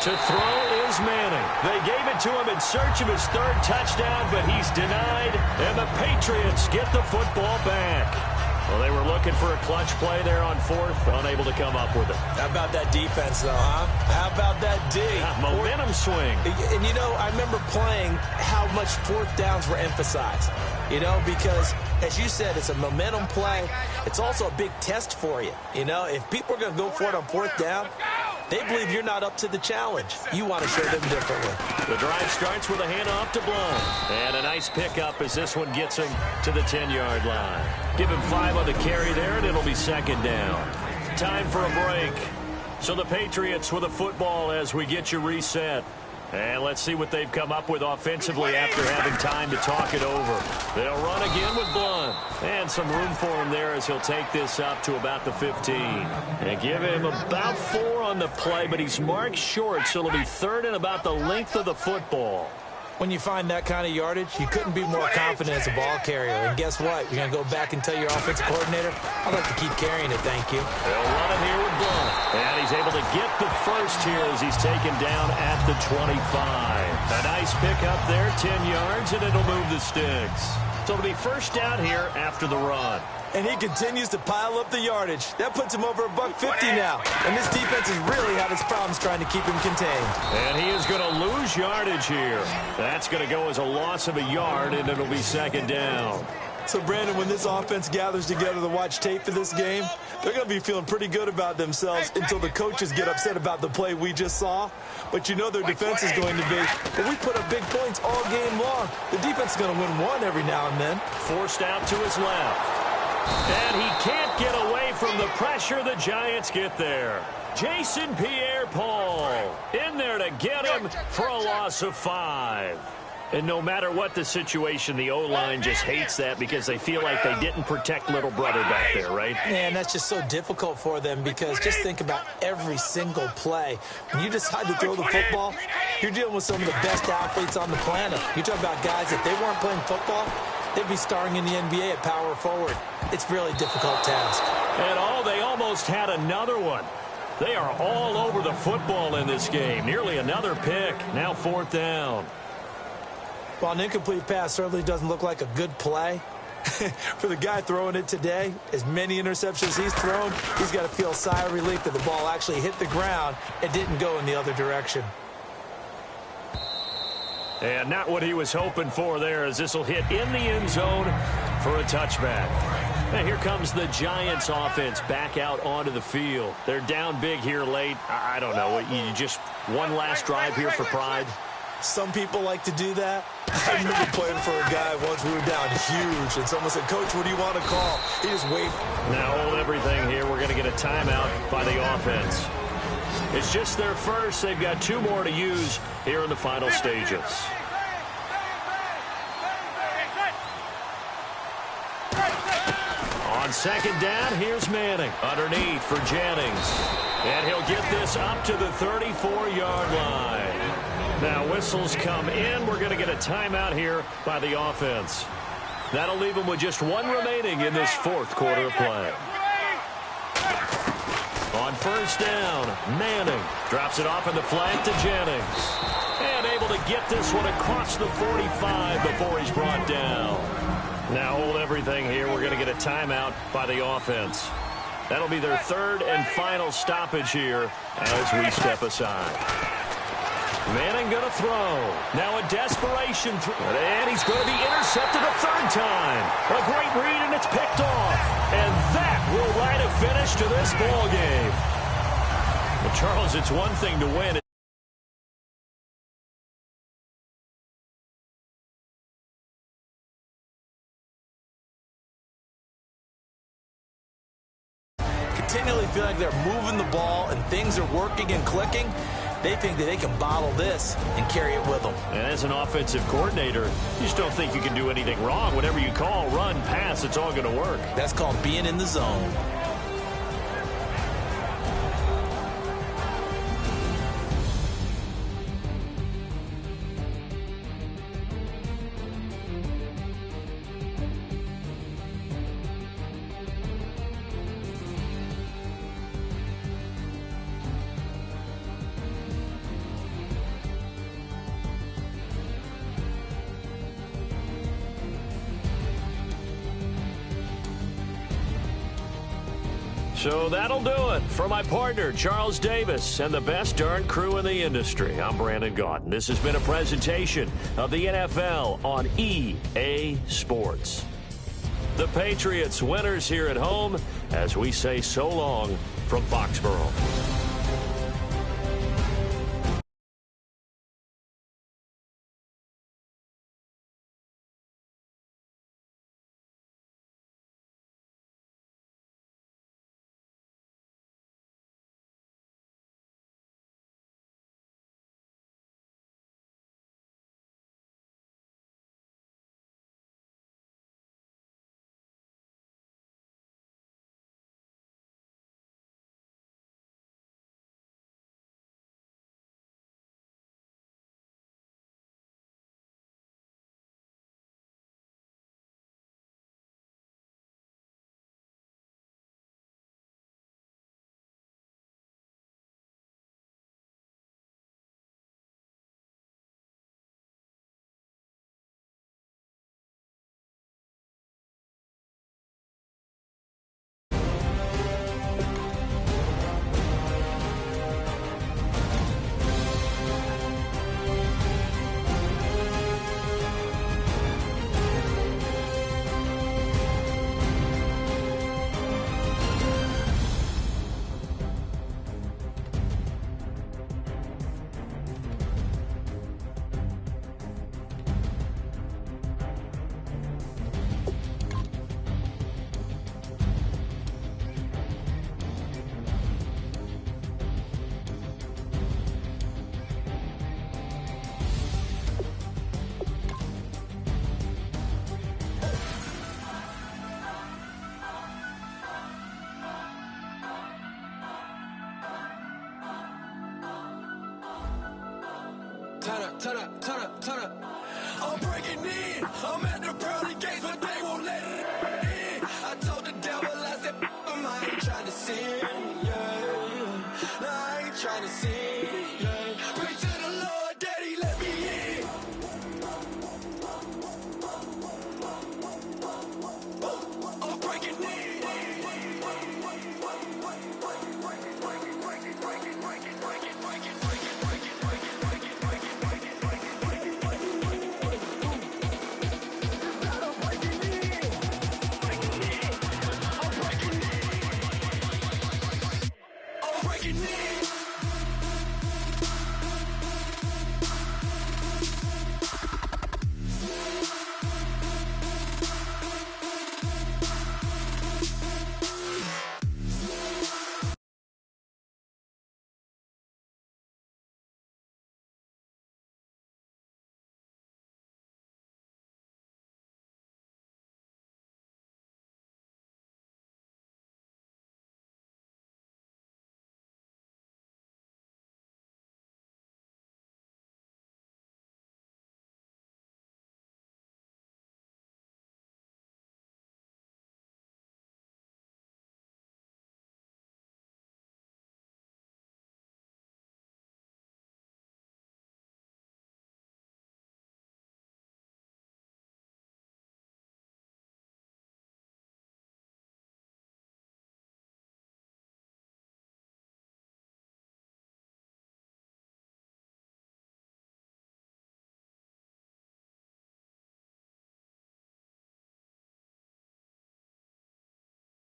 To throw is Manning. They gave it to him in search of his 3rd touchdown, but he's denied, and the Patriots get the football back. Well, they were looking for a clutch play there on 4th, unable to come up with it. How about that defense, though, huh? How about that D? Yeah, momentum swing. And, you know, I remember playing how much 4th downs were emphasized, you know, because, as you said, it's a momentum play. It's also a big test for you. You know, if people are going to go for it on 4th down, they believe you're not up to the challenge. You want to show them differently. The drive starts with a handoff to Blount. And a nice pickup as this one gets him to the 10-yard line. Give him 5 on the carry there, and it'll be 2nd down. Time for a break. So the Patriots with a football as we get you reset. And let's see what they've come up with offensively after having time to talk it over. They'll run again with Blount. And some room for him there as he'll take this up to about the 15. And give him about 4 on the play, but he's marked short, so it'll be 3rd and about the length of the football. When you find that kind of yardage, you couldn't be more confident as a ball carrier. And guess what? You're going to go back and tell your offensive coordinator, I'd like to keep carrying it, thank you. They'll run it here with Blount. And he's able to get the first here as he's taken down at the 25. A nice pickup there, 10 yards, and it'll move the sticks. So it'll be 1st down here after the run. And he continues to pile up the yardage. That puts him over $150 now. And this defense has really had its problems trying to keep him contained. And he is going to lose yardage here. That's going to go as a loss of a yard, and it'll be 2nd down. So, Brandon, when this offense gathers together to watch tape for this game, they're going to be feeling pretty good about themselves until the coaches get upset about the play we just saw. But you know their defense is going to be, but we put up big points all game long. The defense is going to win one every now and then. Forced out to his left. And he can't get away from the pressure. The Giants get there. Jason Pierre-Paul in there to get him for a loss of 5. And no matter what the situation, the O-line just hates that because they feel like they didn't protect little brother back there, right? Man, that's just so difficult for them because just think about every single play. When you decide to throw the football, you're dealing with some of the best athletes on the planet. You're talking about guys, if they weren't playing football, they'd be starring in the NBA at power forward. It's a really difficult task. And they almost had another one. They are all over the football in this game. Nearly another pick. Now 4th down. Well, an incomplete pass certainly doesn't look like a good play. For the guy throwing it today, as many interceptions he's thrown, he's got to feel a sigh of relief that the ball actually hit the ground and didn't go in the other direction. And not what he was hoping for there, as this will hit in the end zone for a touchback. And here comes the Giants offense back out onto the field. They're down big here late. I don't know. You just one last drive here for pride? Some people like to do that. I remember playing for a guy once we were down huge, and someone said, Coach, what do you want to call? He just waited. Now hold everything here. We're going to get a timeout by the offense. It's just their first. They've got 2 more to use here in the final stages. On 2nd down, here's Manning. Underneath for Jennings. And he'll get this up to the 34-yard line. Now whistles come in. We're going to get a timeout here by the offense. That'll leave them with just one remaining in this fourth quarter of play. On first down, Manning drops it off in the flank to Jennings. And able to get this one across the 45 before he's brought down. Now hold everything here. We're going to get a timeout by the offense. That'll be their third and final stoppage here as we step aside. Manning going to throw. Now a desperation throw. And he's going to be intercepted a third time. A great read, and it's picked off. And that will write a finish to this ball game. Well, Charles, it's one thing to win. Continually feel like they're moving the ball and things are working and clicking, they think that they can bottle this and carry it with them. And as an offensive coordinator, you just don't think you can do anything wrong. Whatever you call, run, pass, it's all going to work. That's called being in the zone. So that'll do it for my partner, Charles Davis, and the best darn crew in the industry. I'm Brandon Gaudin. This has been a presentation of the NFL on EA Sports. The Patriots winners here at home as we say so long from Foxborough. Turn up. I'm breaking in. I'm at the pearly gates, but they won't let it in. I told the devil, I said, I ain't trying to sin, yeah. No, I ain't trying to sin, yeah. Pray to the Lord, Daddy, let me in. I'm breaking in. Breaking in.